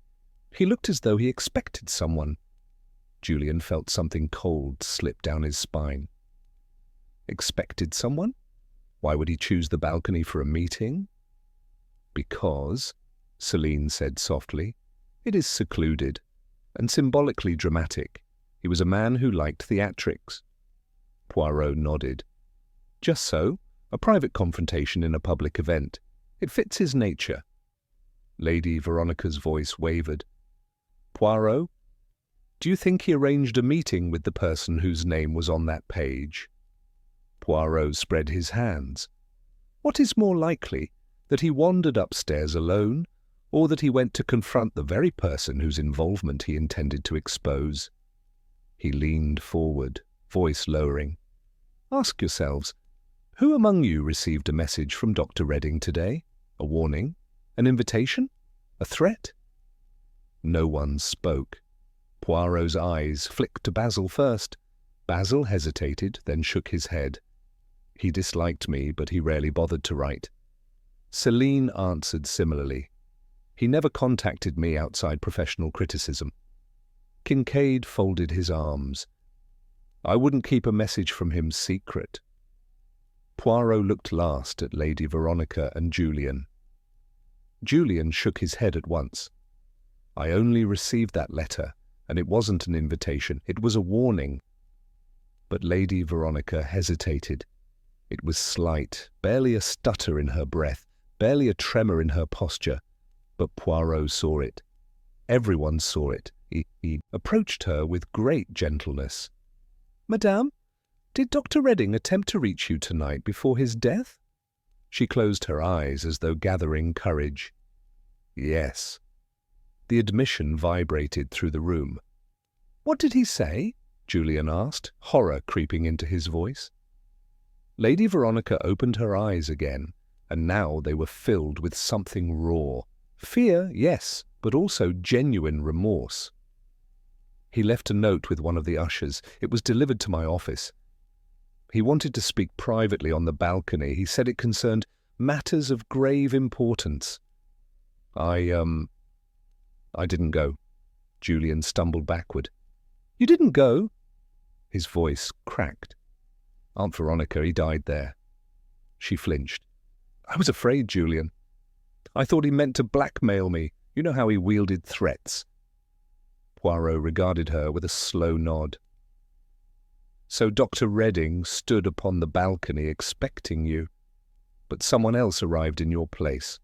He looked as though he expected someone." Julian felt something cold slip down his spine. Expected someone? Why would he choose the balcony for a meeting? "Because," Céline said softly, "it is secluded and symbolically dramatic. He was a man who liked theatrics." Poirot nodded. "Just so. A private confrontation in a public event. It fits his nature." Lady Veronica's voice wavered. "Poirot, Do you think he arranged a meeting with the person whose name was on that page? Poirot spread his hands. What is more likely, that he wandered upstairs alone, or that he went to confront the very person whose involvement he intended to expose? He leaned forward, voice lowering. Ask yourselves, who among you received a message from Dr. Redding today? A warning? An invitation? A threat? No one spoke. Poirot's eyes flicked to Basil first. Basil hesitated, then shook his head. He disliked me, but he rarely bothered to write. Céline answered similarly. He never contacted me outside professional criticism. Kincaid folded his arms. I wouldn't keep a message from him secret. Poirot looked last at Lady Veronica and Julian. Julian shook his head at once. I only received that letter, and it wasn't an invitation, it was a warning. But Lady Veronica hesitated. It was slight, barely a stutter in her breath, barely a tremor in her posture. But Poirot saw it. Everyone saw it. He approached her with great gentleness. Madame, did Dr. Redding attempt to reach you tonight before his death? She closed her eyes as though gathering courage. Yes. The admission vibrated through the room. What did he say? Julian asked, horror creeping into his voice. Lady Veronica opened her eyes again, and now they were filled with something raw. Fear, yes, but also genuine remorse. He left a note with one of the ushers. It was delivered to my office. He wanted to speak privately on the balcony. He said it concerned matters of grave importance. I didn't go. Julian stumbled backward. You didn't go? His voice cracked. Aunt Veronica, he died there. She flinched. I was afraid, Julian. I thought he meant to blackmail me. You know how he wielded threats. Poirot regarded her with a slow nod. So Dr. Redding stood upon the balcony expecting you, but someone else arrived in your place.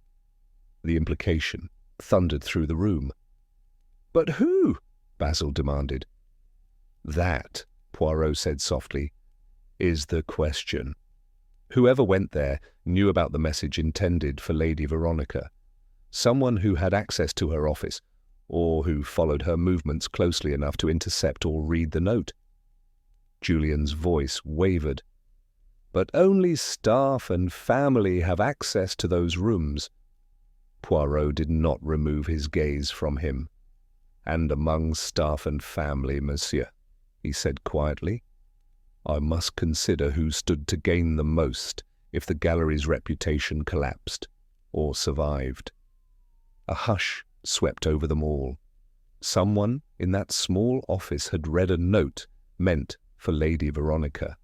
The implication thundered through the room. But who? Basil demanded. That, Poirot said softly, is the question. Whoever went there knew about the message intended for Lady Veronica. Someone who had access to her office, or who followed her movements closely enough to intercept or read the note. Julian's voice wavered. But only staff and family have access to those rooms. Poirot did not remove his gaze from him. And among staff and family, monsieur, he said quietly, I must consider who stood to gain the most if the gallery's reputation collapsed or survived. A hush swept over them all. Someone in that small office had read a note meant for Lady Veronica.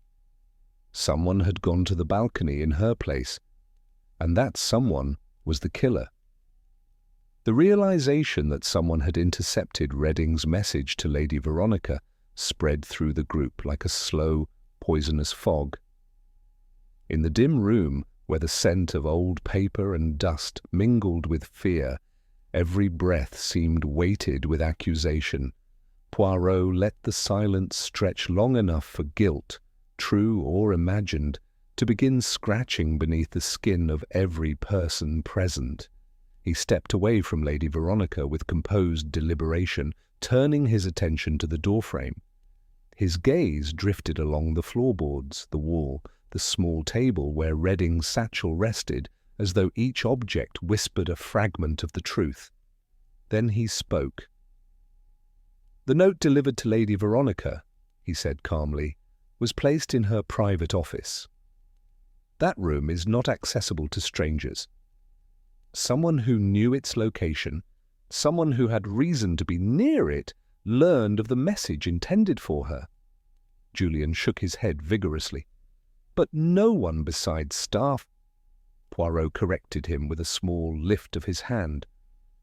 Someone had gone to the balcony in her place, and that someone was the killer. The realization that someone had intercepted Redding's message to Lady Veronica spread through the group like a slow, poisonous fog. In the dim room, where the scent of old paper and dust mingled with fear, every breath seemed weighted with accusation. Poirot let the silence stretch long enough for guilt, true or imagined, to begin scratching beneath the skin of every person present. He stepped away from Lady Veronica with composed deliberation, turning his attention to the doorframe. His gaze drifted along the floorboards, the wall, the small table where Redding's satchel rested, as though each object whispered a fragment of the truth. Then he spoke. The note delivered to Lady Veronica, he said calmly, was placed in her private office. That room is not accessible to strangers. Someone who knew its location, someone who had reason to be near it, learned of the message intended for her. Julian shook his head vigorously. But no one besides staff. Poirot corrected him with a small lift of his hand.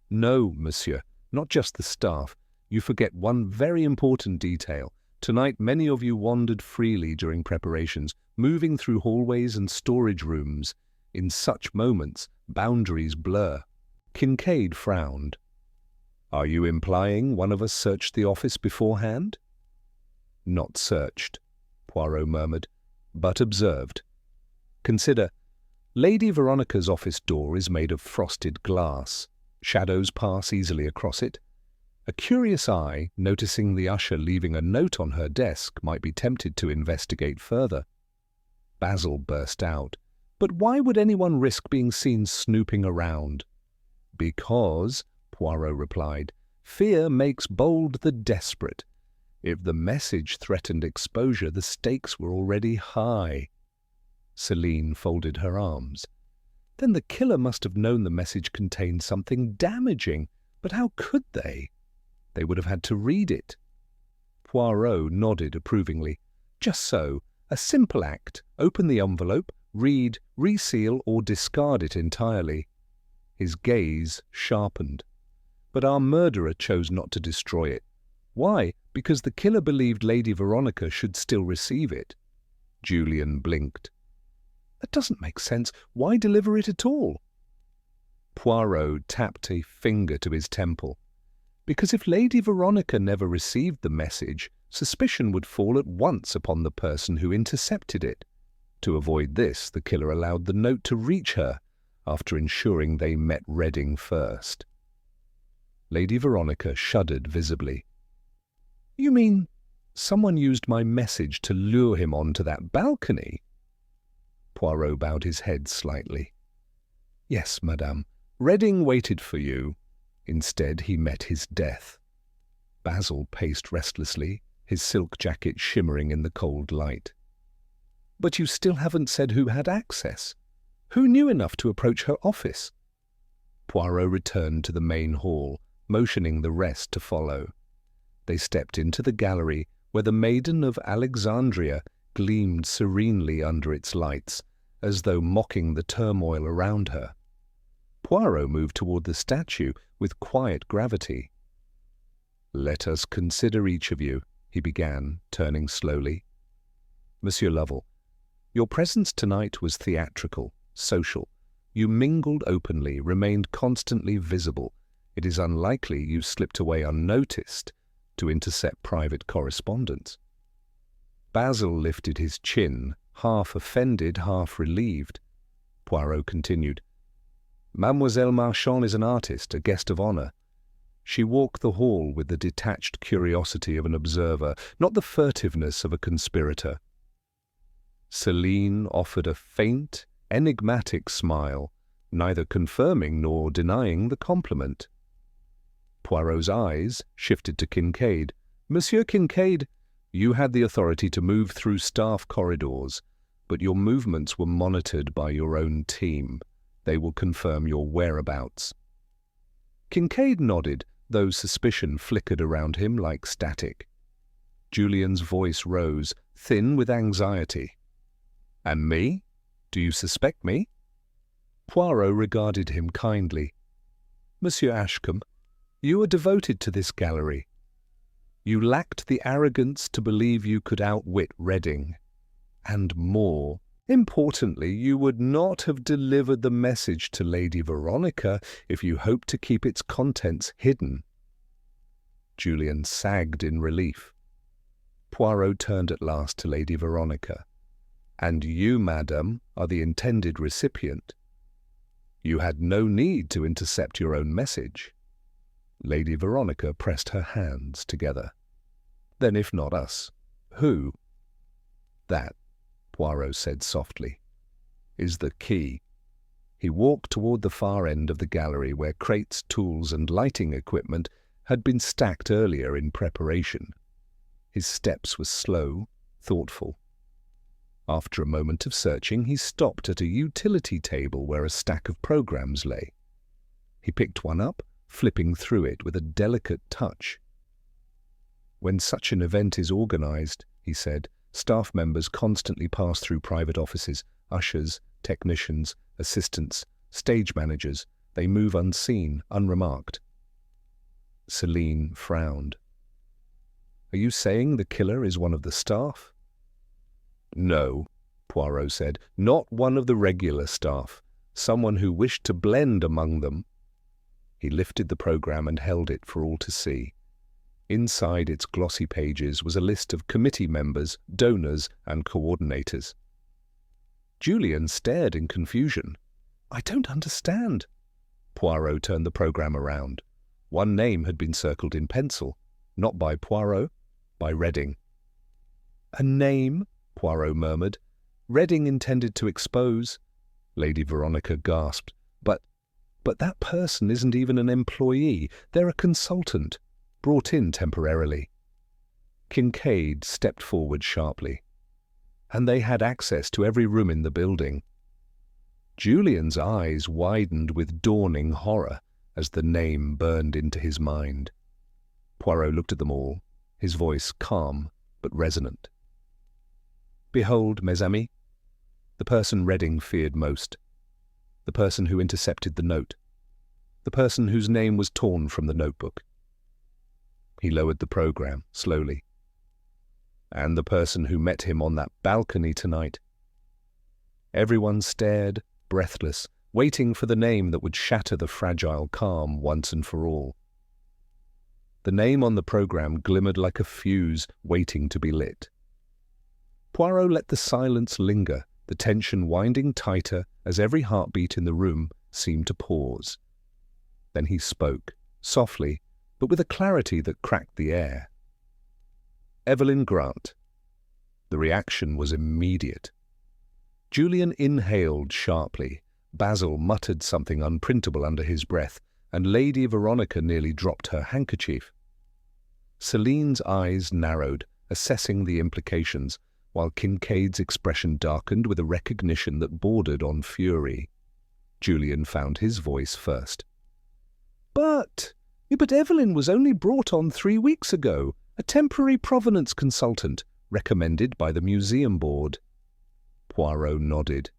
No, monsieur, not just the staff. You forget one very important detail. Tonight many of you wandered freely during preparations, moving through hallways and storage rooms. In such moments, boundaries blur. Kincaid frowned. Are you implying one of us searched the office beforehand? Not searched, Poirot murmured, but observed. Consider, Lady Veronica's office door is made of frosted glass. Shadows pass easily across it. A curious eye, noticing the usher leaving a note on her desk, might be tempted to investigate further. Basil burst out. But why would anyone risk being seen snooping around? Because, Poirot replied, fear makes bold the desperate. If the message threatened exposure, the stakes were already high. Celine folded her arms. Then the killer must have known the message contained something damaging. But how could they? They would have had to read it. Poirot nodded approvingly. Just so. A simple act. Open the envelope, read, reseal, or discard it entirely. His gaze sharpened. But our murderer chose not to destroy it. Why? Because the killer believed Lady Veronica should still receive it. Julian blinked. That doesn't make sense. Why deliver it at all? Poirot tapped a finger to his temple. Because if Lady Veronica never received the message, suspicion would fall at once upon the person who intercepted it. To avoid this, the killer allowed the note to reach her, after ensuring they met Reading first. Lady Veronica shuddered visibly. You mean someone used my message to lure him onto that balcony? Poirot bowed his head slightly. Yes, madame. Reading waited for you. Instead, he met his death. Basil paced restlessly, his silk jacket shimmering in the cold light. But you still haven't said who had access. Who knew enough to approach her office? Poirot returned to the main hall, motioning the rest to follow. They stepped into the gallery where the Maiden of Alexandria gleamed serenely under its lights, as though mocking the turmoil around her. Poirot moved toward the statue with quiet gravity. Let us consider each of you, he began, turning slowly. Monsieur Lovell, your presence tonight was theatrical, social. You mingled openly, remained constantly visible. It is unlikely you slipped away unnoticed to intercept private correspondence. Basil lifted his chin, half offended, half relieved. Poirot continued. Mademoiselle Marchand is an artist, a guest of honor. She walked the hall with the detached curiosity of an observer, not the furtiveness of a conspirator. Celine offered a faint, enigmatic smile, neither confirming nor denying the compliment. Poirot's eyes shifted to Kincaid. Monsieur Kincaid, you had the authority to move through staff corridors, but your movements were monitored by your own team. They will confirm your whereabouts. Kincaid nodded, though suspicion flickered around him like static. Julian's voice rose, thin with anxiety. And me? Do you suspect me? Poirot regarded him kindly. Monsieur Ashcombe, you are devoted to this gallery. You lacked the arrogance to believe you could outwit Reading. And more importantly, you would not have delivered the message to Lady Veronica if you hoped to keep its contents hidden. Julian sagged in relief. Poirot turned at last to Lady Veronica. And you, madam, are the intended recipient. You had no need to intercept your own message. Lady Veronica pressed her hands together. Then if not us, who? That, Poirot said softly, is the key. He walked toward the far end of the gallery where crates, tools, and lighting equipment had been stacked earlier in preparation. His steps were slow, thoughtful. After a moment of searching, he stopped at a utility table where a stack of programs lay. He picked one up, flipping through it with a delicate touch. When such an event is organized, he said, staff members constantly pass through private offices, ushers, technicians, assistants, stage managers. They move unseen, unremarked. Celine frowned. Are you saying the killer is one of the staff? No, Poirot said, not one of the regular staff. Someone who wished to blend among them. He lifted the program and held it for all to see. Inside its glossy pages was a list of committee members, donors, and coordinators. Julian stared in confusion. "I don't understand." Poirot turned the program around. One name had been circled in pencil, not by Poirot, by Redding. "A name?" Poirot murmured. "Redding intended to expose." Lady Veronica gasped. But that person isn't even an employee. They're a consultant, brought in temporarily." Kincaid stepped forward sharply. "And they had access to every room in the building." Julian's eyes widened with dawning horror as the name burned into his mind. Poirot looked at them all, his voice calm but resonant. "Behold, mes amis, the person Redding feared most. The person who intercepted the note. The person whose name was torn from the notebook." He lowered the program, slowly. "And the person who met him on that balcony tonight." Everyone stared, breathless, waiting for the name that would shatter the fragile calm once and for all. The name on the program glimmered like a fuse waiting to be lit. Poirot let the silence linger, the tension winding tighter as every heartbeat in the room seemed to pause. Then he spoke, softly, but with a clarity that cracked the air. "Evelyn Grant." The reaction was immediate. Julian inhaled sharply. Basil muttered something unprintable under his breath, and Lady Veronica nearly dropped her handkerchief. Celine's eyes narrowed, assessing the implications, while Kincaid's expression darkened with a recognition that bordered on fury. Julian found his voice first. But Evelyn was only brought on 3 weeks ago, a temporary provenance consultant, recommended by the museum board." Poirot nodded.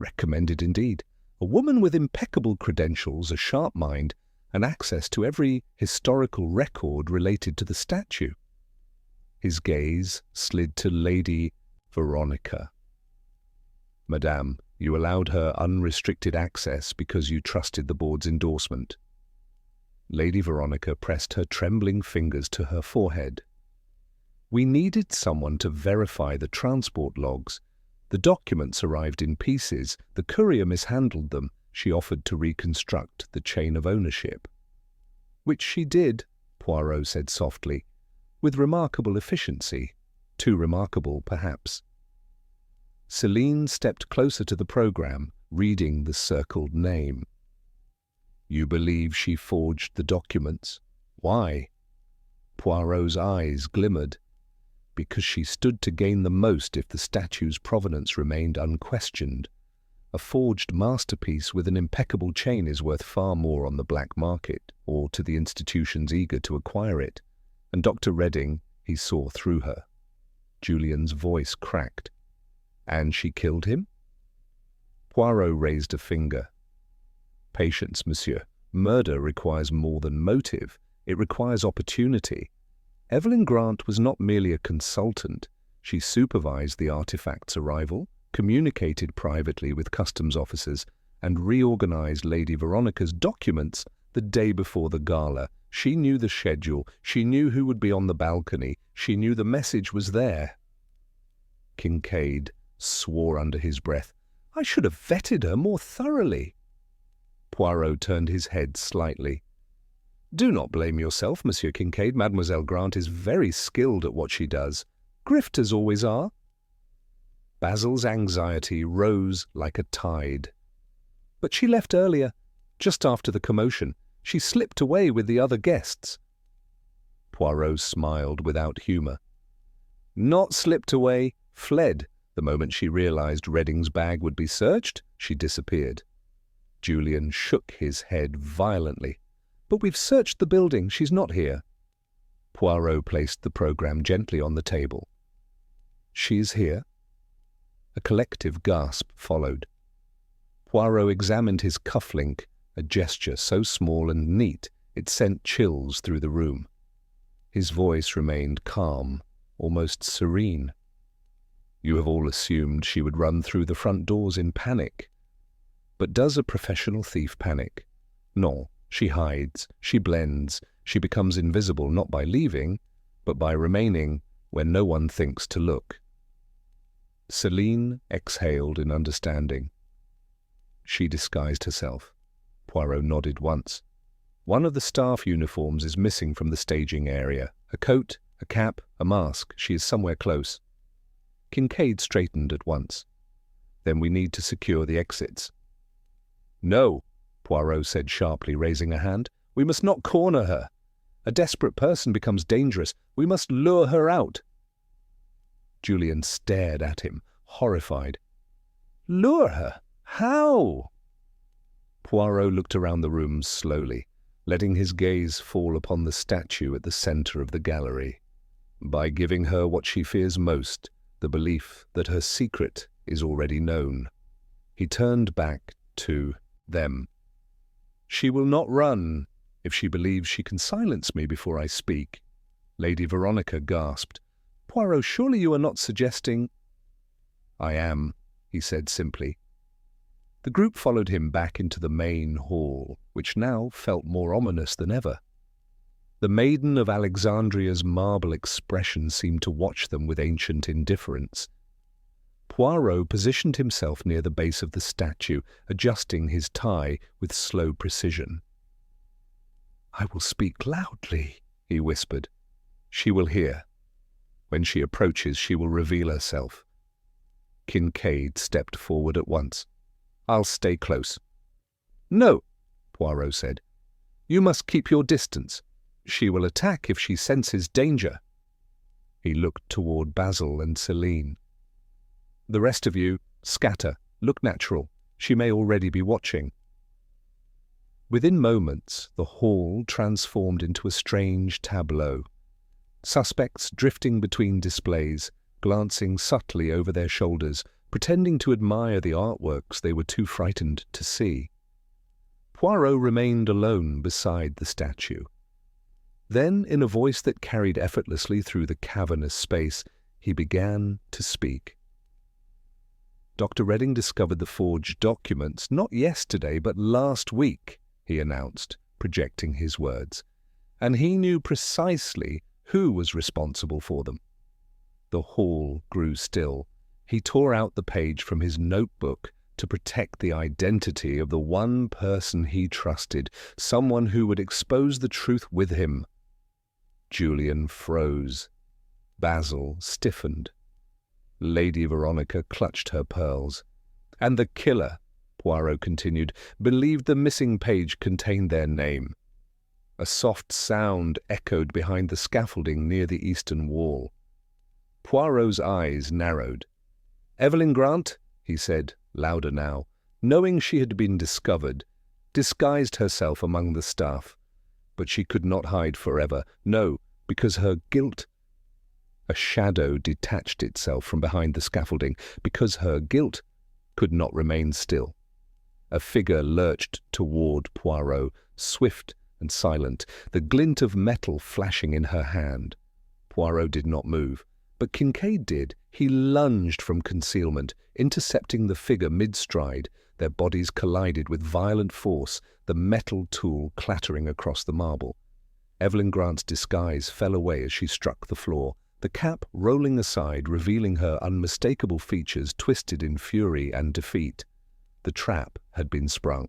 Recommended indeed. A woman with impeccable credentials, a sharp mind, and access to every historical record related to the statue. His gaze slid to Lady Veronica. "Madame, you allowed her unrestricted access because you trusted the board's endorsement." Lady Veronica pressed her trembling fingers to her forehead. "We needed someone to verify the transport logs. The documents arrived in pieces. The courier mishandled them. She offered to reconstruct the chain of ownership." "Which she did," Poirot said softly, "with remarkable efficiency. Too remarkable, perhaps." Celine stepped closer to the program, reading the circled name. "You believe she forged the documents? Why?" Poirot's eyes glimmered. "Because she stood to gain the most if the statue's provenance remained unquestioned. A forged masterpiece with an impeccable chain is worth far more on the black market, or to the institutions eager to acquire it. And Dr. Redding, he saw through her." Julian's voice cracked. "And she killed him?" Poirot raised a finger. "Patience, monsieur. Murder requires more than motive. It requires opportunity. Evelyn Grant was not merely a consultant. She supervised the artifact's arrival, communicated privately with customs officers, and reorganized Lady Veronica's documents the day before the gala. She knew the schedule. She knew who would be on the balcony. She knew the message was there." Kincaid swore under his breath. "I should have vetted her more thoroughly." Poirot turned his head slightly. "Do not blame yourself, Monsieur Kincaid. Mademoiselle Grant is very skilled at what she does. Grifters always are." Basil's anxiety rose like a tide. "But she left earlier, just after the commotion. She slipped away with the other guests." Poirot smiled without humour. "Not slipped away, fled. The moment she realized Redding's bag would be searched, she disappeared." Julian shook his head violently. "But we've searched the building. She's not here." Poirot placed the program gently on the table. "She's here?" A collective gasp followed. Poirot examined his cufflink, a gesture so small and neat it sent chills through the room. His voice remained calm, almost serene. "You have all assumed she would run through the front doors in panic. But does a professional thief panic? No, She hides, she blends, she becomes invisible not by leaving, but by remaining where no one thinks to look. Celine exhaled in understanding. She disguised herself. Poirot nodded once. One of the staff uniforms is missing from the staging area. A coat, a cap, a mask. She is somewhere close. Kincaid straightened at once. Then we need to secure the exits. No, Poirot said sharply, raising a hand. We must not corner her. A desperate person becomes dangerous. We must lure her out. Julian stared at him, horrified. Lure her? How? Poirot looked around the room slowly, letting his gaze fall upon the statue at the center of the gallery. By giving her what she fears most, the belief that her secret is already known. He turned back to them. She will not run if she believes she can silence me before I speak. Lady Veronica gasped. Poirot, surely you are not suggesting— I am, he said simply. The group followed him back into the main hall, which now felt more ominous than ever. The Maiden of Alexandria's marble expression seemed to watch them with ancient indifference. Poirot positioned himself near the base of the statue, adjusting his tie with slow precision. I will speak loudly, he whispered. She will hear. When she approaches, she will reveal herself. Kincaid stepped forward at once. I'll stay close. No, Poirot said. You must keep your distance. She will attack if she senses danger. He looked toward Basil and Celine. The rest of you, scatter, look natural. She may already be watching. Within moments, the hall transformed into a strange tableau. Suspects drifting between displays, glancing subtly over their shoulders, pretending to admire the artworks they were too frightened to see. Poirot remained alone beside the statue. Then, in a voice that carried effortlessly through the cavernous space, he began to speak. Dr. Redding discovered the forged documents not yesterday, but last week, he announced, projecting his words, and he knew precisely who was responsible for them. The hall grew still. He tore out the page from his notebook to protect the identity of the one person he trusted, someone who would expose the truth with him. Julian froze. Basil stiffened. Lady Veronica clutched her pearls. And the killer, Poirot continued, believed the missing page contained their name. A soft sound echoed behind the scaffolding near the eastern wall. Poirot's eyes narrowed. Evelyn Grant, he said, louder now, knowing she had been discovered, disguised herself among the staff. But she could not hide forever. No, because her guilt— A shadow detached itself from behind the scaffolding, because her guilt could not remain still. A figure lurched toward Poirot, swift and silent, the glint of metal flashing in her hand. Poirot did not move, but Kincaid did. He lunged from concealment, intercepting the figure mid-stride. Their bodies collided with violent force, the metal tool clattering across the marble. Evelyn Grant's disguise fell away as she struck the floor, the cap rolling aside, revealing her unmistakable features twisted in fury and defeat. The trap had been sprung,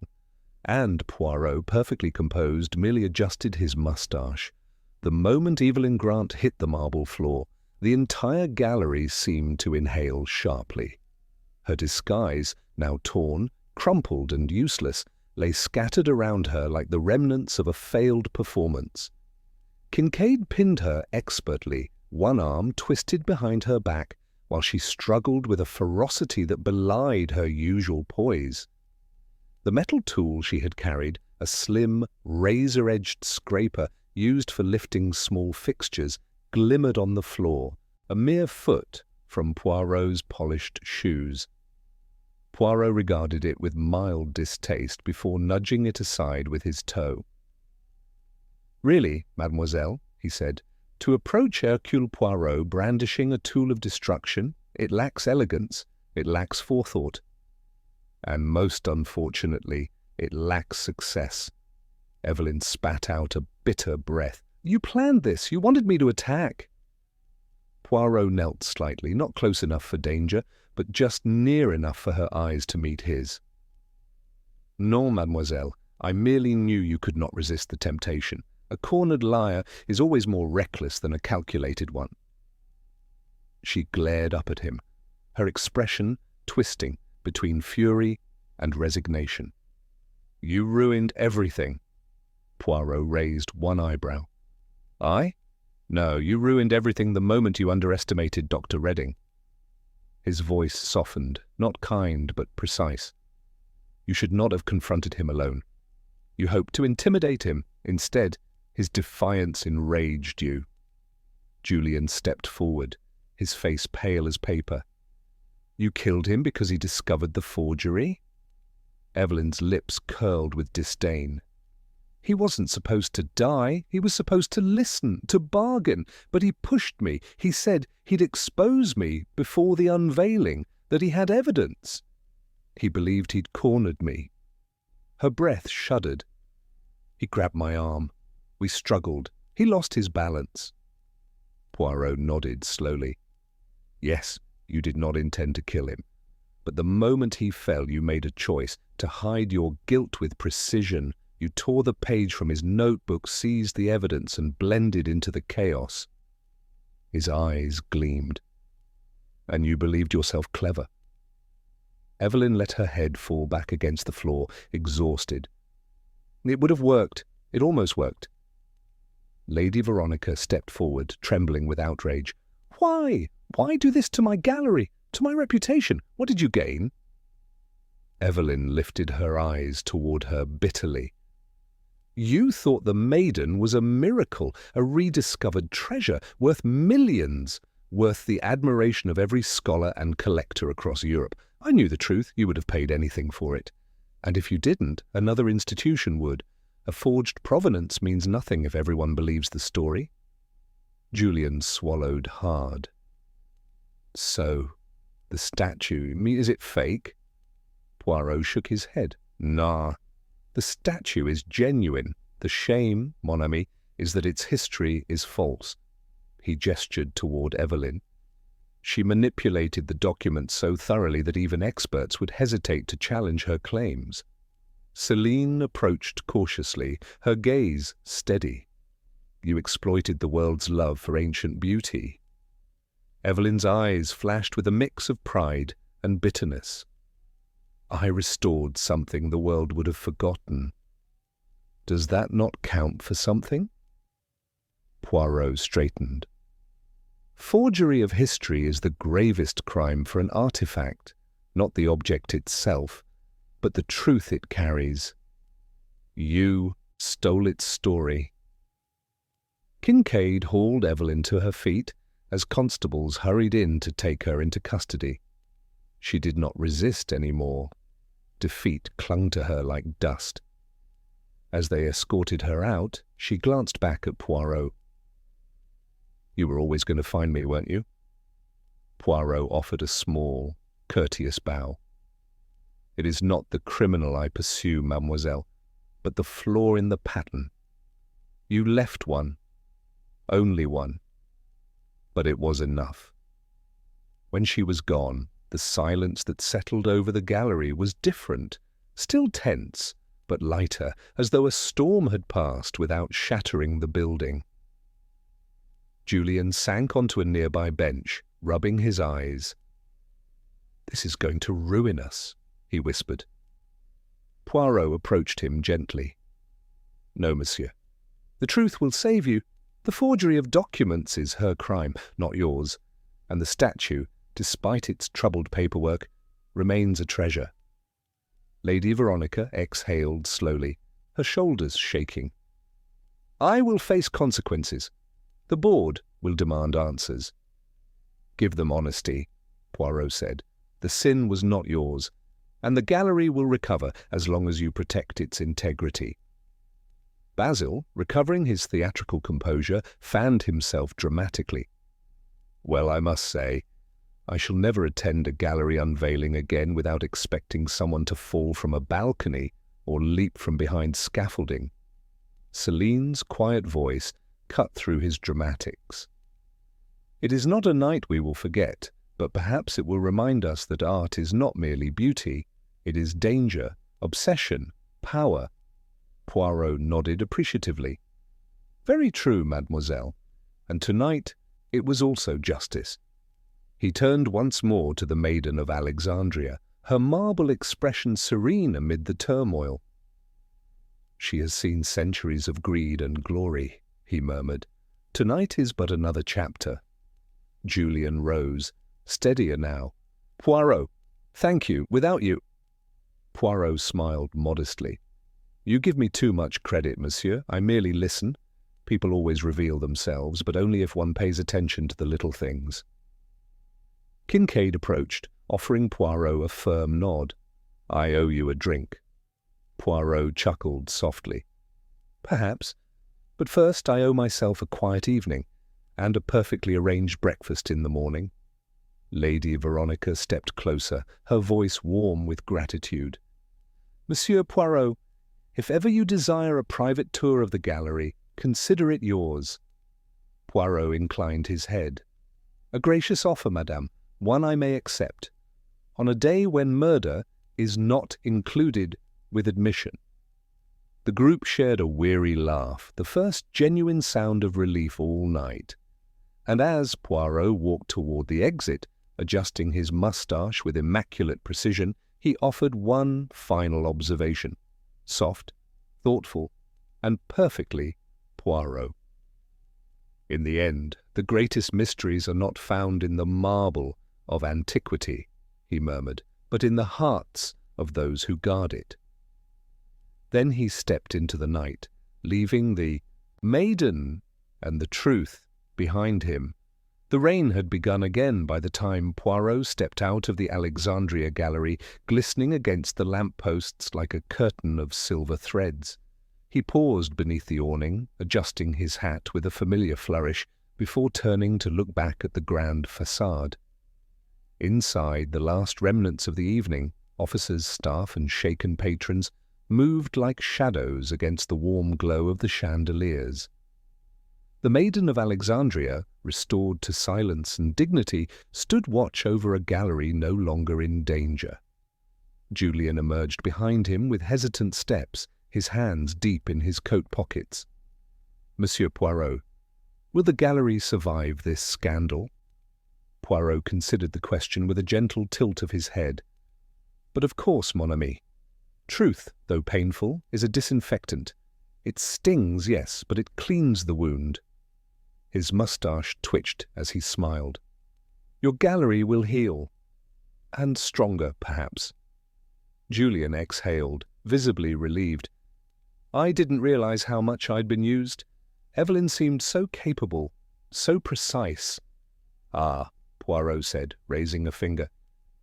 and Poirot, perfectly composed, merely adjusted his moustache. The moment Evelyn Grant hit the marble floor, the entire gallery seemed to inhale sharply. Her disguise, now torn, crumpled and useless, lay scattered around her like the remnants of a failed performance. Kincaid pinned her expertly, one arm twisted behind her back, while she struggled with a ferocity that belied her usual poise. The metal tool she had carried, a slim, razor-edged scraper used for lifting small fixtures, glimmered on the floor, a mere foot from Poirot's polished shoes. Poirot regarded it with mild distaste before nudging it aside with his toe. Really, mademoiselle, he said, to approach Hercule Poirot brandishing a tool of destruction, it lacks elegance, it lacks forethought. And most unfortunately, it lacks success. Evelyn spat out a bitter breath. "You planned this. You wanted me to attack." Poirot knelt slightly, not close enough for danger, but just near enough for her eyes to meet his. "Non, mademoiselle. I merely knew you could not resist the temptation. A cornered liar is always more reckless than a calculated one." She glared up at him, her expression twisting between fury and resignation. "You ruined everything." Poirot raised one eyebrow. "I? No, you ruined everything the moment you underestimated Dr. Redding." His voice softened, not kind but precise. "You should not have confronted him alone. You hoped to intimidate him. Instead, his defiance enraged you." Julian stepped forward, his face pale as paper. "You killed him because he discovered the forgery?" Evelyn's lips curled with disdain. "He wasn't supposed to die. He was supposed to listen, to bargain. But he pushed me. He said he'd expose me before the unveiling, that he had evidence. He believed he'd cornered me." Her breath shuddered. "He grabbed my arm. We struggled. He lost his balance." Poirot nodded slowly. "Yes, you did not intend to kill him. But the moment he fell, you made a choice to hide your guilt with precision. You tore the page from his notebook, seized the evidence, and blended into the chaos." His eyes gleamed. "And you believed yourself clever." Evelyn let her head fall back against the floor, exhausted. "It would have worked. It almost worked." Lady Veronica stepped forward, trembling with outrage. "Why? Why do this to my gallery, to my reputation? What did you gain?" Evelyn lifted her eyes toward her bitterly. "You thought the Maiden was a miracle, a rediscovered treasure, worth millions, worth the admiration of every scholar and collector across Europe. I knew the truth. You would have paid anything for it. And if you didn't, another institution would. A forged provenance means nothing if everyone believes the story." Julian swallowed hard. "So, the statue, is it fake?" Poirot shook his head. "Nah. The statue is genuine. The shame, mon ami, is that its history is false." He gestured toward Evelyn. "She manipulated the document so thoroughly that even experts would hesitate to challenge her claims." Celine approached cautiously, her gaze steady. "You exploited the world's love for ancient beauty." Evelyn's eyes flashed with a mix of pride and bitterness. "I restored something the world would have forgotten. Does that not count for something?" Poirot straightened. "Forgery of history is the gravest crime for an artifact, not the object itself, but the truth it carries. You stole its story." Kincaid hauled Evelyn to her feet as constables hurried in to take her into custody. She did not resist any more. Defeat clung to her like dust. As they escorted her out, she glanced back at Poirot. "You were always going to find me, weren't you?" Poirot offered a small, courteous bow. "It is not the criminal I pursue, mademoiselle, but the flaw in the pattern. You left one, only one, but it was enough." When she was gone, the silence that settled over the gallery was different, still tense, but lighter, as though a storm had passed without shattering the building. Julian sank onto a nearby bench, rubbing his eyes. "This is going to ruin us," he whispered. Poirot approached him gently. "No, monsieur. The truth will save you. The forgery of documents is her crime, not yours, and the statue, despite its troubled paperwork, remains a treasure." Lady Veronica exhaled slowly, her shoulders shaking. "I will face consequences. The board will demand answers." "Give them honesty," Poirot said. "The sin was not yours, and the gallery will recover as long as you protect its integrity." Basil, recovering his theatrical composure, fanned himself dramatically. "Well, I must say, I shall never attend a gallery unveiling again without expecting someone to fall from a balcony or leap from behind scaffolding. Celine's quiet voice cut through his dramatics. "It is not a night we will forget, but perhaps it will remind us that art is not merely beauty, it is danger, obsession, power." Poirot nodded appreciatively. "Very true, mademoiselle. And tonight it was also justice." He turned once more to the Maiden of Alexandria, her marble expression serene amid the turmoil. "She has seen centuries of greed and glory," he murmured. "Tonight is but another chapter." Julian rose, steadier now. "Poirot, thank you. Without you—" Poirot smiled modestly. "You give me too much credit, monsieur. I merely listen. People always reveal themselves, but only if one pays attention to the little things." Kincaid approached, offering Poirot a firm nod. "I owe you a drink." Poirot chuckled softly. "Perhaps. But first I owe myself a quiet evening, and a perfectly arranged breakfast in the morning." Lady Veronica stepped closer, her voice warm with gratitude. "Monsieur Poirot, if ever you desire a private tour of the gallery, consider it yours." Poirot inclined his head. "A gracious offer, madame, one I may accept, on a day when murder is not included with admission." The group shared a weary laugh, the first genuine sound of relief all night. And as Poirot walked toward the exit, adjusting his moustache with immaculate precision, he offered one final observation, soft, thoughtful, and perfectly Poirot. "In the end, the greatest mysteries are not found in the marble of antiquity," he murmured, "but in the hearts of those who guard it." Then he stepped into the night, leaving the Maiden and the truth behind him. The rain had begun again by the time Poirot stepped out of the Alexandria gallery, glistening against the lamp-posts like a curtain of silver threads. He paused beneath the awning, adjusting his hat with a familiar flourish, before turning to look back at the grand façade. Inside, the last remnants of the evening, officers, staff, and shaken patrons, moved like shadows against the warm glow of the chandeliers. The Maiden of Alexandria, restored to silence and dignity, stood watch over a gallery no longer in danger. Julian emerged behind him with hesitant steps, his hands deep in his coat pockets. "Monsieur Poirot, will the gallery survive this scandal?" Poirot considered the question with a gentle tilt of his head. "But of course, mon ami. Truth, though painful, is a disinfectant. It stings, yes, but it cleans the wound." His moustache twitched as he smiled. "Your gallery will heal. And stronger, perhaps." Julian exhaled, visibly relieved. "I didn't realize how much I'd been used. Evelyn seemed so capable, so precise." "Ah," Poirot said, raising a finger.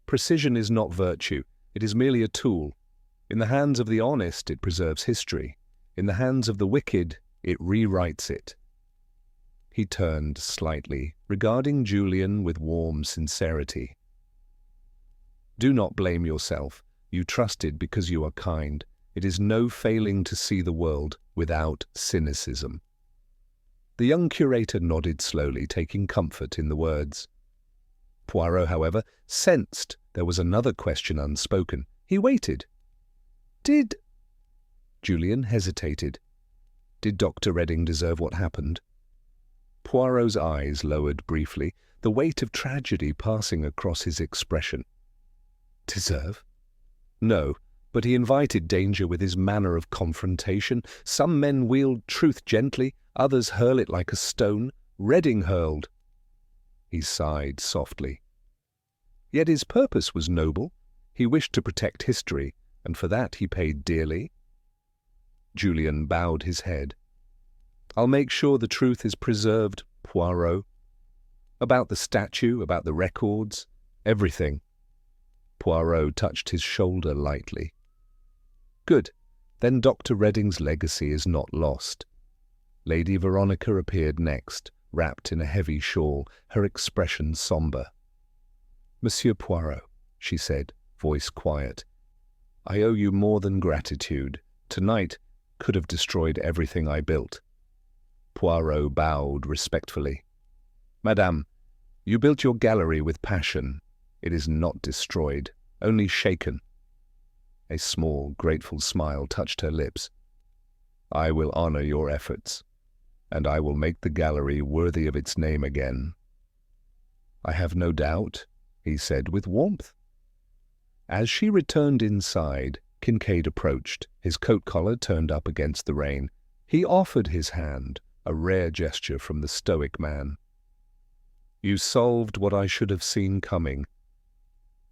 "Precision is not virtue. It is merely a tool. In the hands of the honest, it preserves history. In the hands of the wicked, it rewrites it." He turned slightly, regarding Julian with warm sincerity. "Do not blame yourself. You trusted because you are kind. It is no failing to see the world without cynicism." The young curator nodded slowly, taking comfort in the words. Poirot, however, sensed there was another question unspoken. He waited. "Did—" Julian hesitated. "Did Dr. Redding deserve what happened?" Poirot's eyes lowered briefly, the weight of tragedy passing across his expression. "Deserve? No, but he invited danger with his manner of confrontation. Some men wield truth gently, others hurl it like a stone. Redding hurled." He sighed softly. "Yet his purpose was noble. He wished to protect history, and for that he paid dearly." Julian bowed his head. "I'll make sure the truth is preserved, Poirot. About the statue, about the records, everything." Poirot touched his shoulder lightly. "Good. Then Dr. Redding's legacy is not lost." Lady Veronica appeared next, wrapped in a heavy shawl, her expression sombre. "Monsieur Poirot," she said, voice quiet, "I owe you more than gratitude. Tonight, could have destroyed everything I built. Poirot bowed respectfully. Madame, you built your gallery with passion. It is not destroyed, only shaken. A small, grateful smile touched her lips. I will honor your efforts, and I will make the gallery worthy of its name again. I have no doubt, he said with warmth. As she returned inside, Kincaid approached, his coat collar turned up against the rain. He offered his hand, a rare gesture from the stoic man. You solved what I should have seen coming.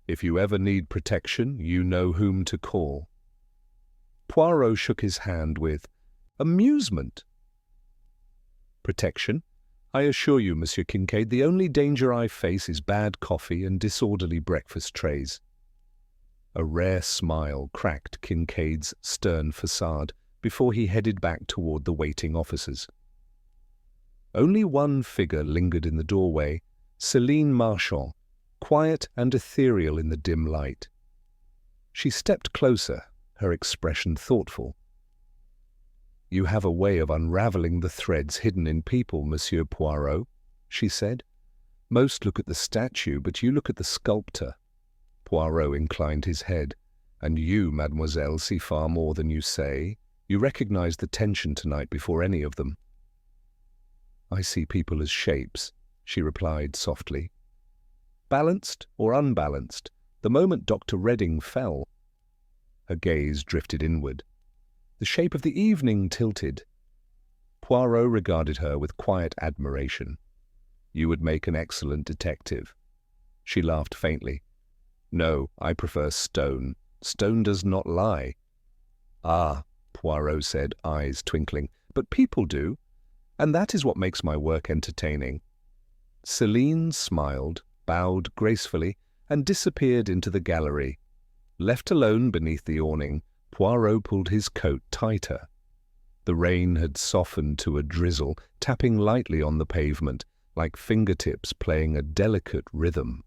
If you ever need protection, you know whom to call. Poirot shook his hand with amusement. Protection? I assure you, Monsieur Kincaid, the only danger I face is bad coffee and disorderly breakfast trays. A rare smile cracked Kincaid's stern facade before he headed back toward the waiting officers. Only one figure lingered in the doorway, Céline Marchand, quiet and ethereal in the dim light. She stepped closer, her expression thoughtful. You have a way of unraveling the threads hidden in people, Monsieur Poirot, she said. Most look at the statue, but you look at the sculptor. Poirot inclined his head. And you, mademoiselle, see far more than you say. You recognize the tension tonight before any of them. I see people as shapes, she replied softly. Balanced or unbalanced, the moment Dr. Redding fell. Her gaze drifted inward. The shape of the evening tilted. Poirot regarded her with quiet admiration. You would make an excellent detective. She laughed faintly. No, I prefer stone. Stone does not lie. Ah, Poirot said, eyes twinkling, but people do, and that is what makes my work entertaining. Céline smiled, bowed gracefully, and disappeared into the gallery. Left alone beneath the awning, Poirot pulled his coat tighter. The rain had softened to a drizzle, tapping lightly on the pavement, like fingertips playing a delicate rhythm.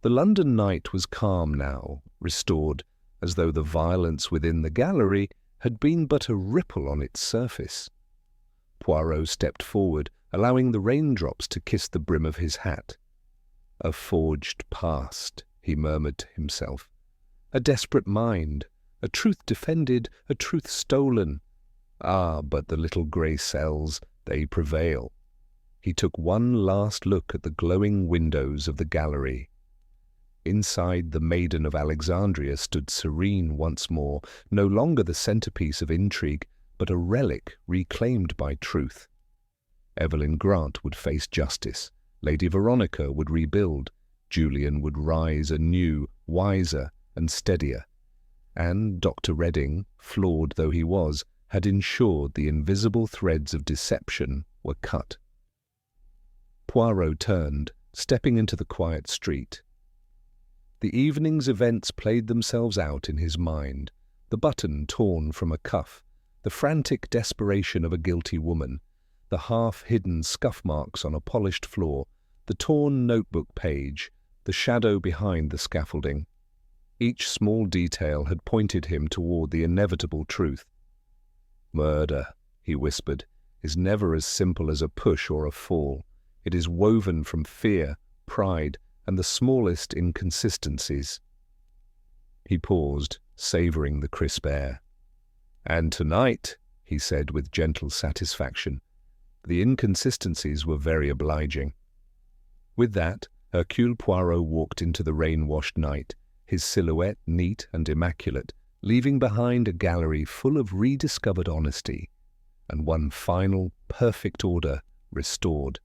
The London night was calm now, restored, as though the violence within the gallery had been but a ripple on its surface. Poirot stepped forward, allowing the raindrops to kiss the brim of his hat. A forged past, he murmured to himself. A desperate mind, a truth defended, a truth stolen. Ah, but the little grey cells, they prevail. He took one last look at the glowing windows of the gallery. Inside, the Maiden of Alexandria stood serene once more, no longer the centerpiece of intrigue, but a relic reclaimed by truth. Evelyn Grant would face justice, Lady Veronica would rebuild, Julian would rise anew, wiser and steadier, and Dr. Redding, flawed though he was, had ensured the invisible threads of deception were cut. Poirot turned, stepping into the quiet street. The evening's events played themselves out in his mind, the button torn from a cuff, the frantic desperation of a guilty woman, the half-hidden scuff marks on a polished floor, the torn notebook page, the shadow behind the scaffolding. Each small detail had pointed him toward the inevitable truth. Murder, he whispered, is never as simple as a push or a fall. It is woven from fear, pride, and the smallest inconsistencies. He paused, savoring the crisp air. And tonight, he said with gentle satisfaction, the inconsistencies were very obliging. With that, Hercule Poirot walked into the rain-washed night, his silhouette neat and immaculate, leaving behind a gallery full of rediscovered honesty, and one final, perfect order restored